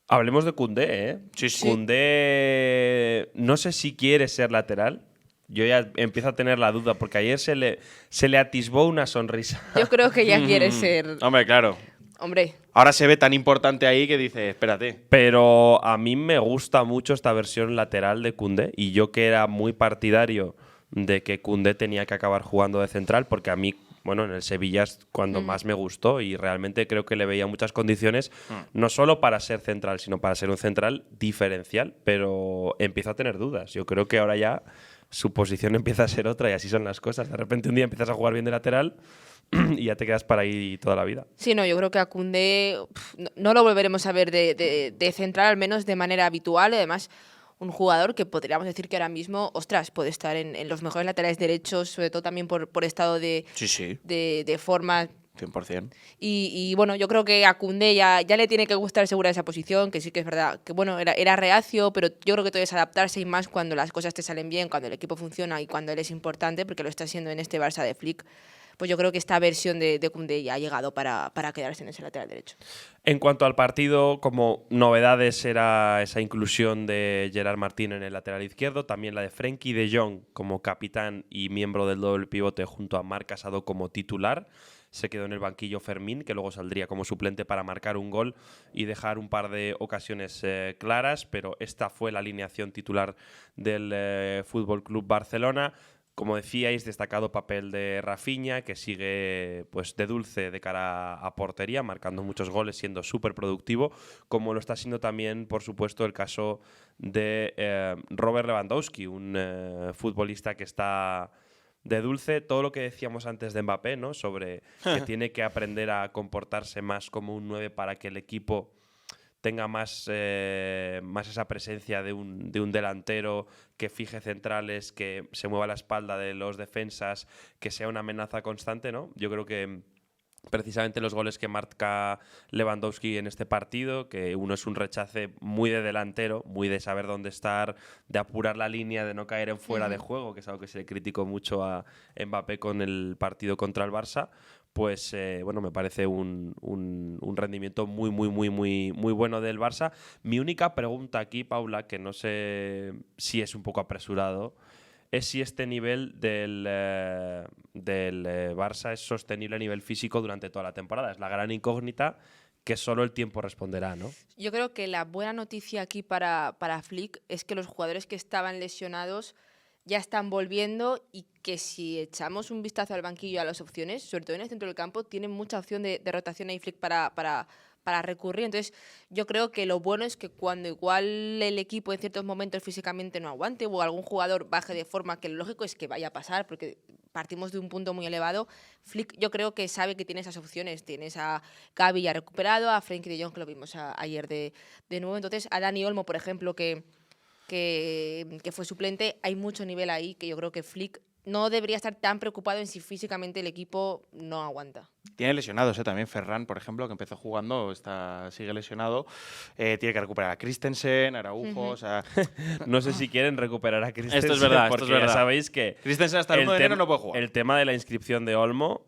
Hablemos de Koundé, ¿eh? Sí, sí. Koundé no sé si quiere ser lateral. Yo ya empiezo a tener la duda, porque ayer se le atisbó una sonrisa. Yo creo que ya quiere ser. Hombre, claro. Hombre. Ahora se ve tan importante ahí que dice, espérate. Pero a mí me gusta mucho esta versión lateral de Koundé, y yo que era muy partidario de que Koundé tenía que acabar jugando de central, porque a mí, bueno, en el Sevilla es cuando más me gustó y realmente creo que le veía muchas condiciones, no solo para ser central, sino para ser un central diferencial, pero empiezo a tener dudas. Yo creo que ahora ya su posición empieza a ser otra y así son las cosas. De repente un día empiezas a jugar bien de lateral y ya te quedas para ahí toda la vida. Sí, no, yo creo que a Koundé no lo volveremos a ver de central, al menos de manera habitual. Y además, un jugador que podríamos decir que ahora mismo, ostras, puede estar en los mejores laterales derechos, sobre todo también por estado de forma. 100%. Y bueno, yo creo que a Koundé ya le tiene que gustar segura esa posición, que sí que es verdad, que bueno, era reacio, pero yo creo que todo es adaptarse y más cuando las cosas te salen bien, cuando el equipo funciona y cuando él es importante, porque lo está haciendo en este Barça de Flick. Pues yo creo que esta versión de Koundé ya ha llegado para quedarse en ese lateral derecho. En cuanto al partido, como novedades era esa inclusión de Gerard Martín en el lateral izquierdo, también la de Frenkie de Jong como capitán y miembro del doble pivote junto a Marc Casado como titular. Se quedó en el banquillo Fermín, que luego saldría como suplente para marcar un gol y dejar un par de ocasiones claras, pero esta fue la alineación titular del Fútbol Club Barcelona. Como decíais, destacado papel de Rafinha, que sigue pues de dulce de cara a portería, marcando muchos goles, siendo súper productivo, como lo está siendo también, por supuesto, el caso de Robert Lewandowski, un futbolista que está de dulce. Todo lo que decíamos antes de Mbappé, ¿no? Sobre que tiene que aprender a comportarse más como un 9 para que el equipo tenga más esa presencia de un delantero que fije centrales, que se mueva a la espalda de los defensas, que sea una amenaza constante, ¿no? Yo creo que precisamente los goles que marca Lewandowski en este partido, que uno es un rechace muy de delantero, muy de saber dónde estar, de apurar la línea, de no caer en fuera de juego, que es algo que se le criticó mucho a Mbappé con el partido contra el Barça. Pues bueno, me parece un rendimiento muy bueno del Barça. Mi única pregunta aquí, Paula, que no sé si es un poco apresurado, es si este nivel del Barça es sostenible a nivel físico durante toda la temporada. Es la gran incógnita que solo el tiempo responderá, ¿no? Yo creo que la buena noticia aquí para Flick es que los jugadores que estaban lesionados ya están volviendo y que si echamos un vistazo al banquillo, a las opciones, sobre todo en el centro del campo, tienen mucha opción de rotación ahí Flick para recurrir. Entonces, yo creo que lo bueno es que cuando igual el equipo en ciertos momentos físicamente no aguante o algún jugador baje de forma, que lo lógico es que vaya a pasar porque partimos de un punto muy elevado, Flick yo creo que sabe que tiene esas opciones. Tienes a Gavi ya recuperado, a Frenkie de Jong, que lo vimos ayer de nuevo. Entonces, a Dani Olmo, por ejemplo, que fue suplente, hay mucho nivel ahí que yo creo que Flick no debería estar tan preocupado en si físicamente el equipo no aguanta. Tiene lesionados, también Ferran, por ejemplo, que empezó jugando, sigue lesionado. Tiene que recuperar a Christensen, Araujo, o sea… No sé si quieren recuperar a Christensen. Esto es verdad, porque esto es verdad. Ya sabéis que Christensen hasta el 1 de enero no puede jugar. El tema de la inscripción de Olmo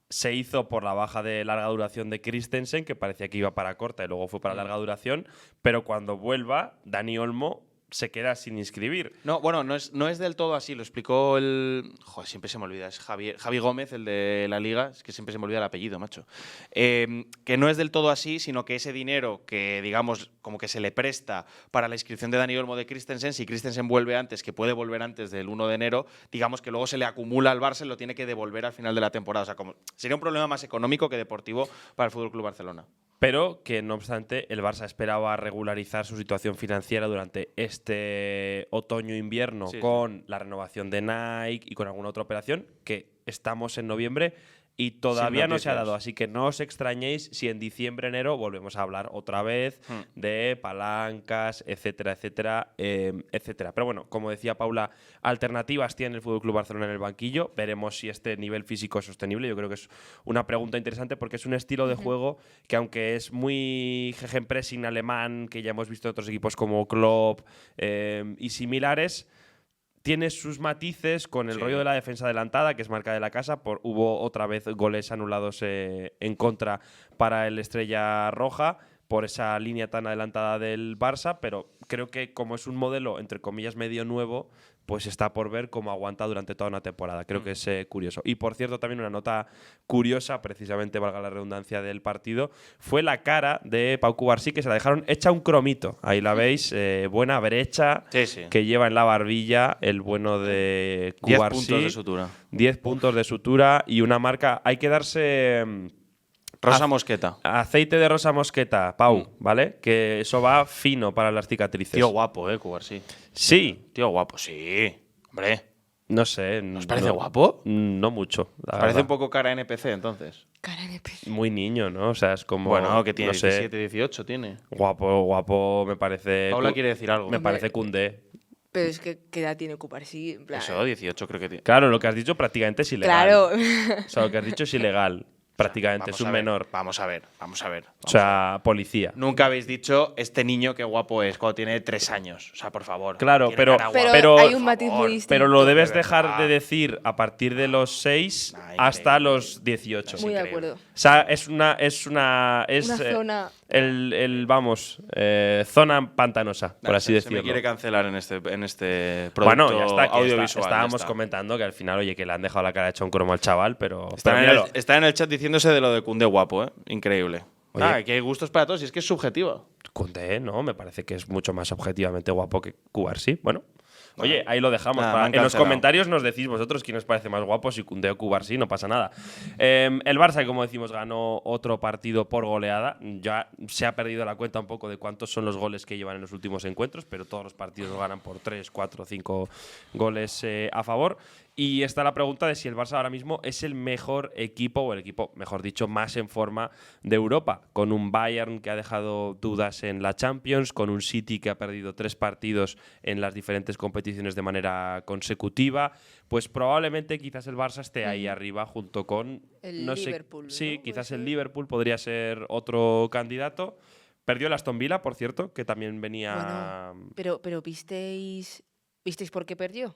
se hizo por la baja de larga duración de Christensen, que parecía que iba para corta y luego fue para larga duración, pero cuando vuelva, Dani Olmo se queda sin inscribir. No, bueno, no es del todo así. Lo explicó el… Joder, siempre se me olvida. Es Javi Gómez, el de la Liga. Es que siempre se me olvida el apellido, macho. Que no es del todo así, sino que ese dinero que, digamos, como que se le presta para la inscripción de Dani Olmo de Christensen, si Christensen vuelve antes, que puede volver antes del 1 de enero, digamos que luego se le acumula al Barça y lo tiene que devolver al final de la temporada. O sea, sería un problema más económico que deportivo para el Fútbol Club Barcelona. Pero que, no obstante, el Barça esperaba regularizar su situación financiera durante este otoño-invierno con la renovación de Nike y con alguna otra operación, que estamos en noviembre y todavía no se ha noticias. dado. Así que no os extrañéis si en diciembre, enero volvemos a hablar otra vez de palancas, etcétera, etcétera, etcétera. Pero bueno, como decía Paula, alternativas tiene el FC Barcelona en el banquillo. Veremos si este nivel físico es sostenible. Yo creo que es una pregunta interesante porque es un estilo de juego que, aunque es muy gegenpressing alemán, que ya hemos visto en otros equipos como Klopp y similares, tiene sus matices con el rollo de la defensa adelantada, que es marca de la casa. Hubo otra vez goles anulados en contra para el Estrella Roja por esa línea tan adelantada del Barça, pero creo que como es un modelo, entre comillas, medio nuevo, pues está por ver cómo aguanta durante toda una temporada. Creo que es curioso. Y por cierto, también una nota curiosa, precisamente, valga la redundancia, del partido, fue la cara de Pau Cubarsí, que se la dejaron hecha un cromito. Ahí la veis, buena brecha que lleva en la barbilla el bueno de Cubarsí. 10 puntos de sutura. 10 puntos de sutura y una marca. Hay que darse Rosa Mosqueta. aceite de rosa mosqueta, Pau, ¿vale? Que eso va fino para las cicatrices. Tío guapo, Cubarsí. Sí. Tío guapo, sí. Hombre. No sé. ¿Nos parece guapo? No mucho. Parece un poco cara NPC, entonces. Cara de pez. muy niño, ¿no? O sea, es como. Bueno, que tiene no sé, 17, 18, tiene. guapo me parece. Paula quiere decir algo. Me parece Koundé. Pero es que ¿qué edad tiene Cubarsí? En plan, Eso, 18 creo que tiene. Claro, lo que has dicho prácticamente es ilegal. Claro. O sea, lo que has dicho es ilegal. Prácticamente, Vamos es un a ver, menor. Vamos a ver. O sea, policía. Nunca habéis dicho este niño qué guapo es cuando tiene 3 años. O sea, por favor. Claro, Tiene pero- cara guapa. Pero, hay un por matiz favor. muy distinto. Pero lo debes De dejar verdad. de decir a partir de los 6 Nah, hasta increíble. los 18. Muy de increíble. acuerdo. O sea, es Una zona. zona pantanosa, por Nah, así se decirlo. me quiere cancelar en este producto Bueno, ya está, que audiovisual. estábamos ya está. comentando que al final, oye, que le han dejado la cara hecha un cromo al chaval, pero. Está, pero en míralo. está en el chat diciéndose de lo de Koundé guapo, ¿eh? Increíble. Oye. Que hay gustos para todos y es que es subjetivo. Koundé, no, me parece que es mucho más objetivamente guapo que Cubarsí. Bueno. Oye, ahí lo dejamos. Nada, me han En los cancelado. comentarios nos decís vosotros quién os parece más guapo, si Koundé o Cubarsí, no pasa nada. El Barça, como decimos, ganó otro partido por goleada. Ya se ha perdido la cuenta un poco de cuántos son los goles que llevan en los últimos encuentros, pero todos los partidos lo ganan por 3, 4, 5 goles a favor. Y está la pregunta de si el Barça ahora mismo es el mejor equipo, o el equipo, mejor dicho, más en forma de Europa, con un Bayern que ha dejado dudas en la Champions, con un City que ha perdido 3 partidos en las diferentes competiciones de manera consecutiva. Pues probablemente quizás el Barça esté ahí arriba junto con El no sé, Liverpool, sí, ¿no? quizás Puede el ser. Liverpool podría ser otro candidato. Perdió el Aston Villa, por cierto, que también venía Pero ¿visteis por qué perdió?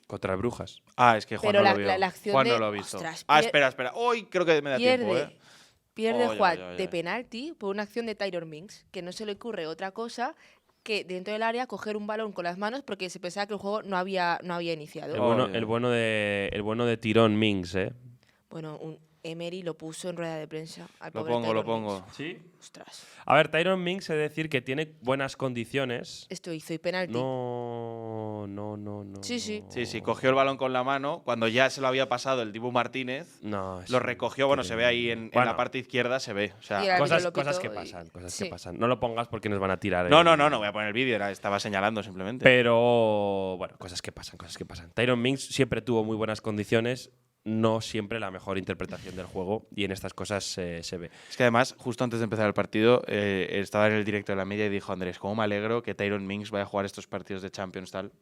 contra el Brujas. Es que Juan Pero no la- lo vio. la acción Juan de- no lo ha visto. ostras, Espera. Hoy creo que me da tiempo, ¿eh? Pierde Oy, Juan oy, oy, de oy. penalti por una acción de Tyron Mings, que no se le ocurre otra cosa que dentro del área coger un balón con las manos porque se pensaba que el juego no había iniciado. El Oh, bueno, yeah. el bueno de Tirón Mings, ¿eh? Bueno, Emery lo puso en rueda de prensa. Al Lo pobre pongo, lo Tyron pongo. Mings. Sí. Ostras. A ver, Tyron Mings, he de decir que tiene buenas condiciones. Esto hizo y penalti. No. Sí. Sí, cogió el balón con la mano. Cuando ya se lo había pasado el Dibu Martínez, No, lo recogió. Bueno, se ve ahí en Bueno. la parte izquierda, se ve. O sea, Y el árbitro Cosas, lo pitó cosas que y- pasan, cosas sí. que pasan. No lo pongas porque nos van a tirar. no voy a poner el vídeo, estaba señalando simplemente. Pero, bueno, cosas que pasan. Tyron Mings siempre tuvo muy buenas condiciones, no siempre la mejor interpretación del juego, y en estas cosas se ve. Es que además, justo antes de empezar el partido, estaba en el directo de la media y dijo Andrés, cómo me alegro que Tyron Mings vaya a jugar estos partidos de Champions tal.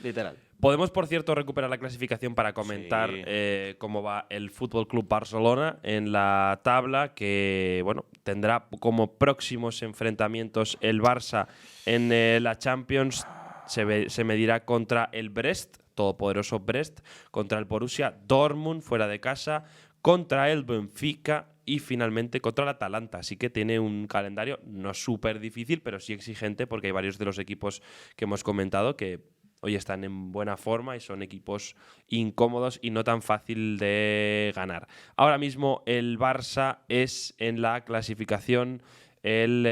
Literal. Podemos, por cierto, recuperar la clasificación para comentar Sí. cómo va el Fútbol Club Barcelona en la tabla, que bueno, tendrá como próximos enfrentamientos el Barça en la Champions. Se medirá contra el Brest, todopoderoso Brest, contra el Borussia Dortmund fuera de casa, contra el Benfica y finalmente contra el Atalanta. Así que tiene un calendario no súper difícil, pero sí exigente, porque hay varios de los equipos que hemos comentado que hoy están en buena forma y son equipos incómodos y no tan fácil de ganar. Ahora mismo el Barça es en la clasificación el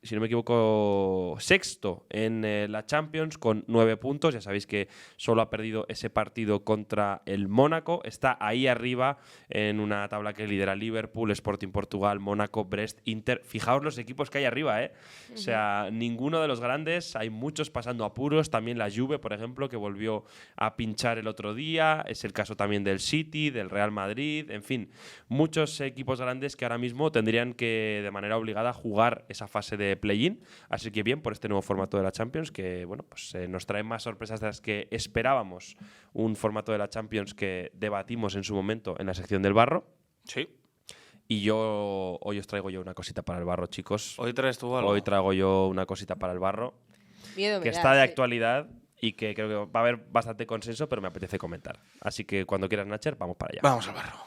si no me equivoco, sexto en la Champions con 9 puntos. Ya sabéis que solo ha perdido ese partido contra el Mónaco. Está ahí arriba en una tabla que lidera Liverpool, Sporting Portugal, Mónaco, Brest, Inter. Fijaos los equipos que hay arriba, ¿eh? O sea, ninguno de los grandes. Hay muchos pasando apuros. También la Juve, por ejemplo, que volvió a pinchar el otro día. Es el caso también del City, del Real Madrid. En fin, muchos equipos grandes que ahora mismo tendrían que, de manera obligada, jugar esa fase de play-in. Así que bien por este nuevo formato de la Champions, que bueno, pues nos trae más sorpresas de las que esperábamos. Un formato de la Champions que debatimos en su momento en la sección del barro. Sí. Y hoy os traigo yo una cosita para el barro, chicos. ¿Hoy traes tú algo? Hoy traigo yo una cosita para el barro Miedo me que da, está de sí. actualidad y que creo que va a haber bastante consenso, pero me apetece comentar. Así que cuando quieras, Nacher, vamos para allá. Vamos al barro.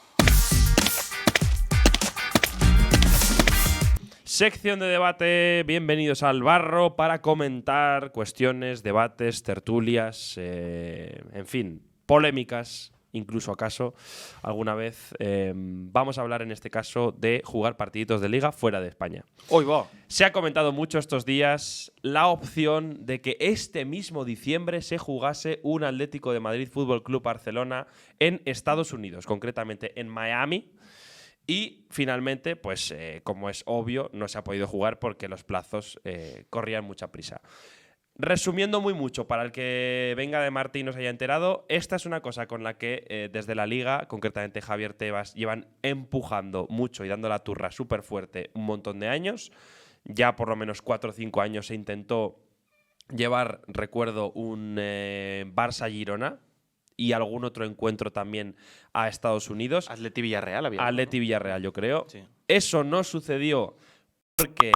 Sección de debate, bienvenidos al barro para comentar cuestiones, debates, tertulias, en fin, polémicas, incluso acaso alguna vez. Vamos a hablar en este caso de jugar partiditos de liga fuera de España. Hoy va. Se ha comentado mucho estos días la opción de que este mismo diciembre se jugase un Atlético de Madrid Fútbol Club Barcelona en Estados Unidos, concretamente en Miami. Y finalmente, pues como es obvio, no se ha podido jugar porque los plazos corrían mucha prisa. Resumiendo muy mucho, para el que venga de Marte y no se haya enterado, esta es una cosa con la que desde la Liga, concretamente Javier Tebas, llevan empujando mucho y dando la turra súper fuerte un montón de años. Ya por lo menos 4 o 5 años se intentó llevar, recuerdo, un Barça-Girona y algún otro encuentro también a Estados Unidos. Atleti Villarreal había. Atleti Villarreal, yo creo. Sí. Eso no sucedió porque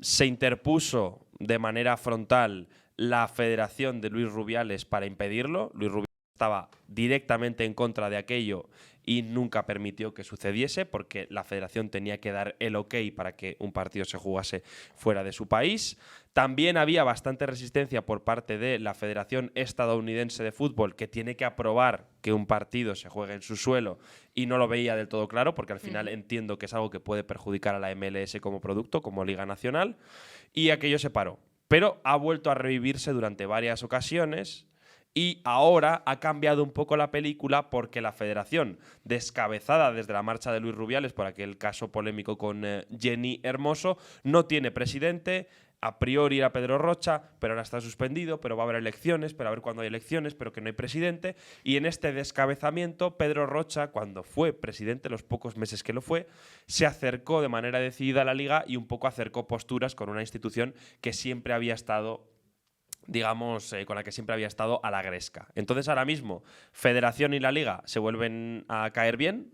se interpuso de manera frontal la Federación de Luis Rubiales para impedirlo. Luis Rubiales estaba directamente en contra de aquello y nunca permitió que sucediese porque la Federación tenía que dar el ok para que un partido se jugase fuera de su país. También había bastante resistencia por parte de la Federación Estadounidense de Fútbol, que tiene que aprobar que un partido se juegue en su suelo, y no lo veía del todo claro, porque al final entiendo que es algo que puede perjudicar a la MLS como producto, como Liga Nacional, y aquello se paró. Pero ha vuelto a revivirse durante varias ocasiones. Y ahora ha cambiado un poco la película porque la Federación, descabezada desde la marcha de Luis Rubiales por aquel caso polémico con Jenny Hermoso, no tiene presidente. A priori era Pedro Rocha, pero ahora está suspendido, pero va a haber elecciones, pero a ver cuándo hay elecciones, pero que no hay presidente. Y en este descabezamiento, Pedro Rocha, cuando fue presidente, los pocos meses que lo fue, se acercó de manera decidida a la Liga y un poco acercó posturas con una institución que siempre había estado, digamos, con la que siempre había estado a la gresca. Entonces ahora mismo Federación y la Liga se vuelven a caer bien,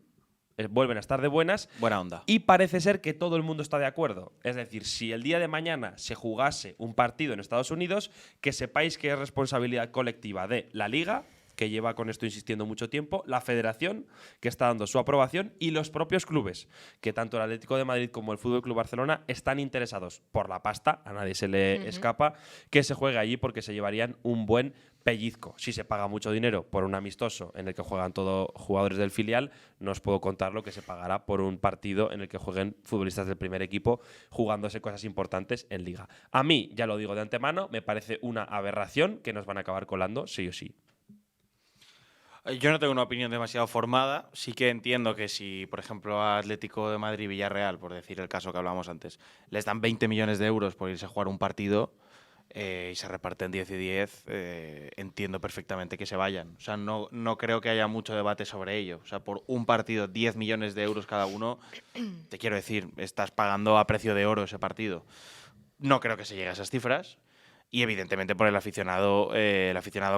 vuelven a estar de buenas. Buena onda. Y parece ser que todo el mundo está de acuerdo. Es decir, si el día de mañana se jugase un partido en Estados Unidos, que sepáis que es responsabilidad colectiva de la Liga, que lleva con esto insistiendo mucho tiempo, la Federación, que está dando su aprobación, y los propios clubes, que tanto el Atlético de Madrid como el Fútbol Club Barcelona están interesados por la pasta, a nadie se le escapa, que se juegue allí porque se llevarían un buen pellizco. Si se paga mucho dinero por un amistoso en el que juegan todos jugadores del filial, no os puedo contar lo que se pagará por un partido en el que jueguen futbolistas del primer equipo jugándose cosas importantes en Liga. A mí, ya lo digo de antemano, me parece una aberración que nos van a acabar colando sí o sí. Yo no tengo una opinión demasiado formada. Sí que entiendo que si, por ejemplo, a Atlético de Madrid y Villarreal, por decir el caso que hablábamos antes, les dan 20 millones de euros por irse a jugar un partido y se reparten 10 y 10, entiendo perfectamente que se vayan. O sea, no creo que haya mucho debate sobre ello. O sea, por un partido, 10 millones de euros cada uno, te quiero decir, estás pagando a precio de oro ese partido. No creo que se llegue a esas cifras. Y evidentemente por el aficionado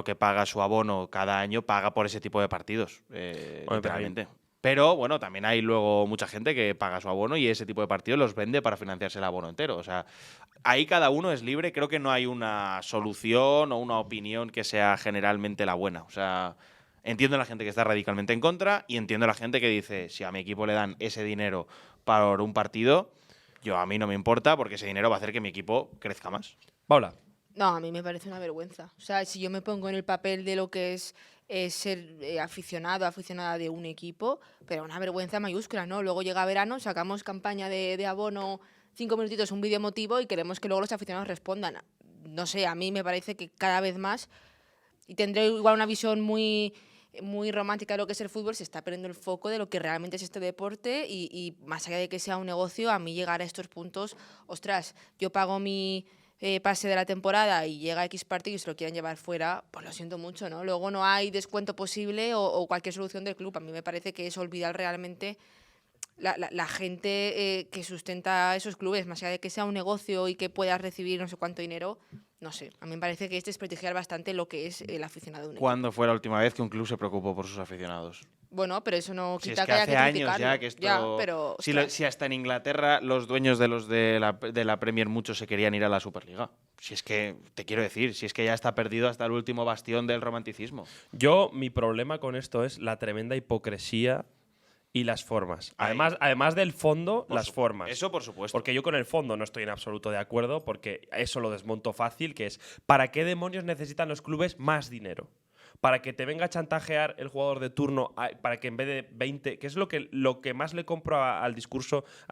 que paga su abono cada año paga por ese tipo de partidos, literalmente. Pero bueno, también hay luego mucha gente que paga su abono y ese tipo de partidos los vende para financiarse el abono entero. O sea, ahí cada uno es libre. Creo que no hay una solución o una opinión que sea generalmente la buena. O sea, entiendo a la gente que está radicalmente en contra y entiendo a la gente que dice, si a mi equipo le dan ese dinero para un partido, a mí no me importa porque ese dinero va a hacer que mi equipo crezca más. Paula. No, a mí me parece una vergüenza. O sea, si yo me pongo en el papel de lo que es ser aficionada de un equipo, pero una vergüenza mayúscula, ¿no? Luego llega verano, sacamos campaña de abono 5 minutitos un vídeo emotivo y queremos que luego los aficionados respondan. No sé, a mí me parece que cada vez más, y tendré igual una visión muy romántica de lo que es el fútbol, se está perdiendo el foco de lo que realmente es este deporte y más allá de que sea un negocio, a mí llegar a estos puntos, ostras, yo pago mi pase de la temporada y llega X partido y se lo quieren llevar fuera, pues lo siento mucho, ¿no? Luego no hay descuento posible o cualquier solución del club. A mí me parece que es olvidar realmente la gente que sustenta esos clubes, más allá de que sea un negocio y que puedas recibir no sé cuánto dinero, no sé. A mí me parece que es desprestigiar bastante lo que es el aficionado de un equipo. ¿Cuándo fue la última vez que un club se preocupó por sus aficionados? Bueno, pero eso no Si quita es que haya hace que años criticarlo. ya que esto… pero, si hasta en Inglaterra los dueños de la Premier muchos se querían ir a la Superliga. Si es que, te quiero decir, si es que ya está perdido hasta el último bastión del romanticismo. Mi problema con esto es la tremenda hipocresía y las formas. Ahí. Además del fondo, las formas. Eso por supuesto. Porque yo con el fondo no estoy en absoluto de acuerdo, porque eso lo desmonto fácil, que es ¿para qué demonios necesitan los clubes más dinero? Para que te venga a chantajear el jugador de turno, para que en vez de 20, que es lo que más le compro a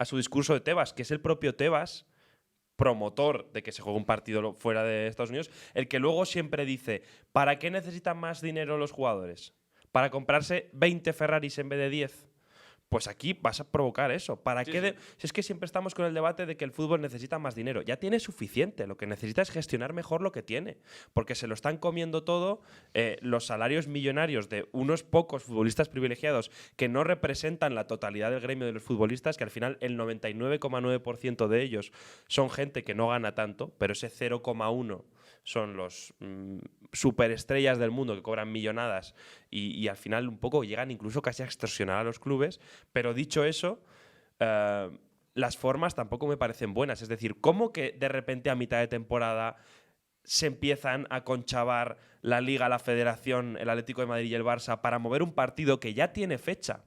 su discurso de Tebas, que es el propio Tebas, promotor de que se juegue un partido fuera de Estados Unidos, el que luego siempre dice, ¿para qué necesitan más dinero los jugadores? ¿Para comprarse 20 Ferraris en vez de 10? Pues aquí vas a provocar eso. ¿Para qué? Si es que siempre estamos con el debate de que el fútbol necesita más dinero. Ya tiene suficiente. Lo que necesita es gestionar mejor lo que tiene. Porque se lo están comiendo todo los salarios millonarios de unos pocos futbolistas privilegiados que no representan la totalidad del gremio de los futbolistas, que al final el 99,9% de ellos son gente que no gana tanto, pero ese 0,1% son los superestrellas del mundo que cobran millonadas y al final un poco llegan incluso casi a extorsionar a los clubes. Pero dicho eso, las formas tampoco me parecen buenas. Es decir, ¿cómo que de repente a mitad de temporada se empiezan a conchavar la Liga, la Federación, el Atlético de Madrid y el Barça para mover un partido que ya tiene fecha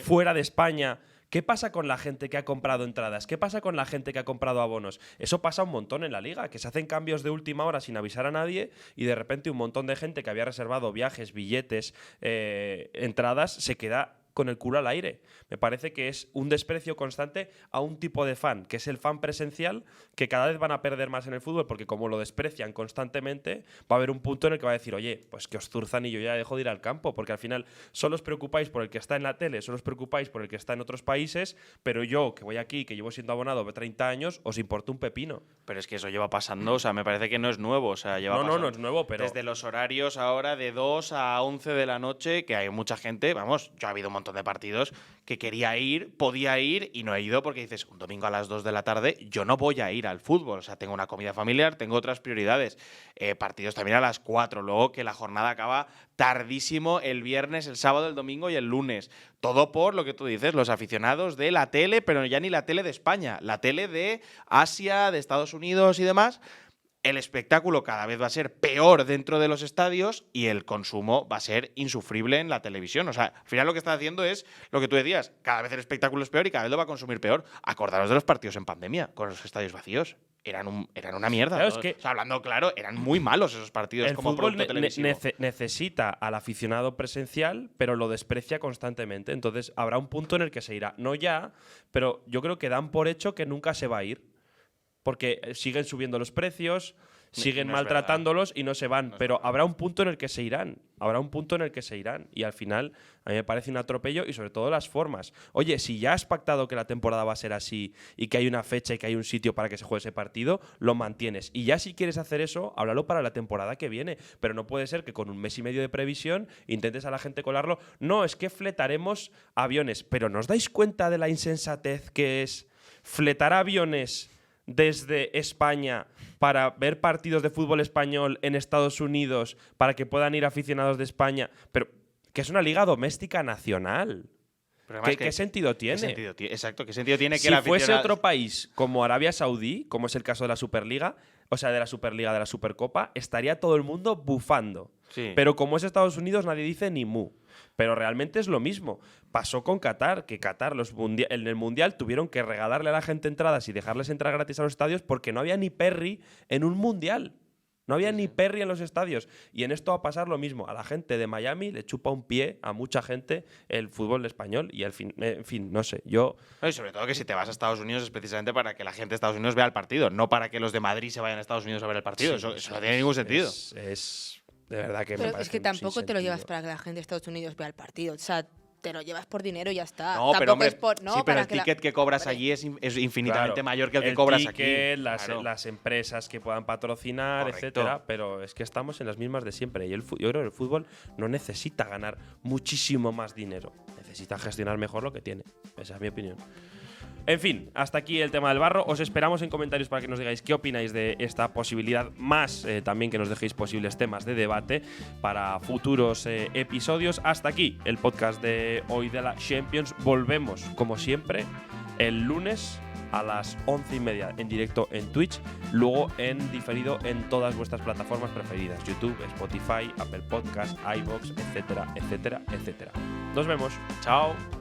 fuera de España? ¿Qué pasa con la gente que ha comprado entradas? ¿Qué pasa con la gente que ha comprado abonos? Eso pasa un montón en la Liga, que se hacen cambios de última hora sin avisar a nadie y de repente un montón de gente que había reservado viajes, billetes, entradas, se queda con el culo al aire. Me parece que es un desprecio constante a un tipo de fan, que es el fan presencial, que cada vez van a perder más en el fútbol, porque como lo desprecian constantemente, va a haber un punto en el que va a decir, oye, pues que os zurzan y yo ya dejo de ir al campo, porque al final solo os preocupáis por el que está en la tele, solo os preocupáis por el que está en otros países, pero yo, que voy aquí, que llevo siendo abonado de 30 años, os importa un pepino. Pero es que eso lleva pasando, o sea, me parece que no es nuevo, o sea, lleva pasando. No es nuevo, pero… Desde los horarios ahora de 2 a 11 de la noche, que hay mucha gente, vamos, yo ha habido un montón de partidos que quería ir, podía ir y no he ido porque dices, un domingo a las 2 de la tarde yo no voy a ir al fútbol, o sea, tengo una comida familiar, tengo otras prioridades. Partidos también a las 4, luego que la jornada acaba tardísimo el viernes, el sábado, el domingo y el lunes. Todo por lo que tú dices, los aficionados de la tele, pero ya ni la tele de España, la tele de Asia, de Estados Unidos y demás. El espectáculo cada vez va a ser peor dentro de los estadios y el consumo va a ser insufrible en la televisión. O sea, al final lo que está haciendo es lo que tú decías, cada vez el espectáculo es peor y cada vez lo va a consumir peor. Acordaros de los partidos en pandemia, con los estadios vacíos. Eran una mierda. Claro, es que o sea, hablando claro, eran muy malos esos partidos el como fútbol producto televisivo. necesita al aficionado presencial, pero lo desprecia constantemente. Entonces habrá un punto en el que se irá. No ya, pero yo creo que dan por hecho que nunca se va a ir. Porque siguen subiendo los precios, siguen no es maltratándolos y no se van. Pero verdad. habrá un punto en el que se irán. Habrá un punto en el que se irán. Y al final, a mí me parece un atropello y sobre todo las formas. Oye, si ya has pactado que la temporada va a ser así y que hay una fecha y que hay un sitio para que se juegue ese partido, lo mantienes. Y ya si quieres hacer eso, háblalo para la temporada que viene. Pero no puede ser que con un mes y medio de previsión intentes a la gente colarlo. No, es que fletaremos aviones. Pero ¿no os dais cuenta de la insensatez que es fletar aviones desde España para ver partidos de fútbol español en Estados Unidos para que puedan ir aficionados de España? Pero que es una liga doméstica nacional. ¿Qué sentido tiene? Exacto, ¿qué sentido tiene que si el fuese aficionado… otro país como Arabia Saudí, como es el caso de la Superliga, o sea, de la Superliga, de la Supercopa, estaría todo el mundo bufando. Sí. Pero como es Estados Unidos, nadie dice ni mu. Pero realmente es lo mismo. Pasó con Qatar, que Qatar en el Mundial tuvieron que regalarle a la gente entradas y dejarles entrar gratis a los estadios porque no había ni Perry en un Mundial. No había ni Perry en los estadios. Y en esto va a pasar lo mismo. A la gente de Miami le chupa un pie a mucha gente el fútbol español. Y en fin, no sé. Yo. Y sobre todo que si te vas a Estados Unidos es precisamente para que la gente de Estados Unidos vea el partido, no para que los de Madrid se vayan a Estados Unidos a ver el partido. Sí, eso no tiene ningún sentido. Es de verdad que me Pero parece es que sin tampoco te lo llevas sentido. para que la gente de Estados Unidos vea el partido. O sea, te lo llevas por dinero y ya está. No, pero Tampoco hombre, es por, no, sí, pero para el que la- ticket que cobras Hombre. allí es infinitamente Claro, mayor que el que cobras ticket, aquí. Las, las empresas que puedan patrocinar, Correcto. etcétera. Pero es que estamos en las mismas de siempre. Y yo creo que el fútbol no necesita ganar muchísimo más dinero. Necesita gestionar mejor lo que tiene. Esa es mi opinión. En fin, hasta aquí el tema del barro. Os esperamos en comentarios para que nos digáis qué opináis de esta posibilidad, más también que nos dejéis posibles temas de debate para futuros episodios. Hasta aquí el podcast de hoy de la Champions. Volvemos, como siempre, el lunes a las 11:30 en directo en Twitch, luego en diferido en todas vuestras plataformas preferidas: YouTube, Spotify, Apple Podcasts, iVoox, etcétera, etcétera, etcétera. Nos vemos. Chao.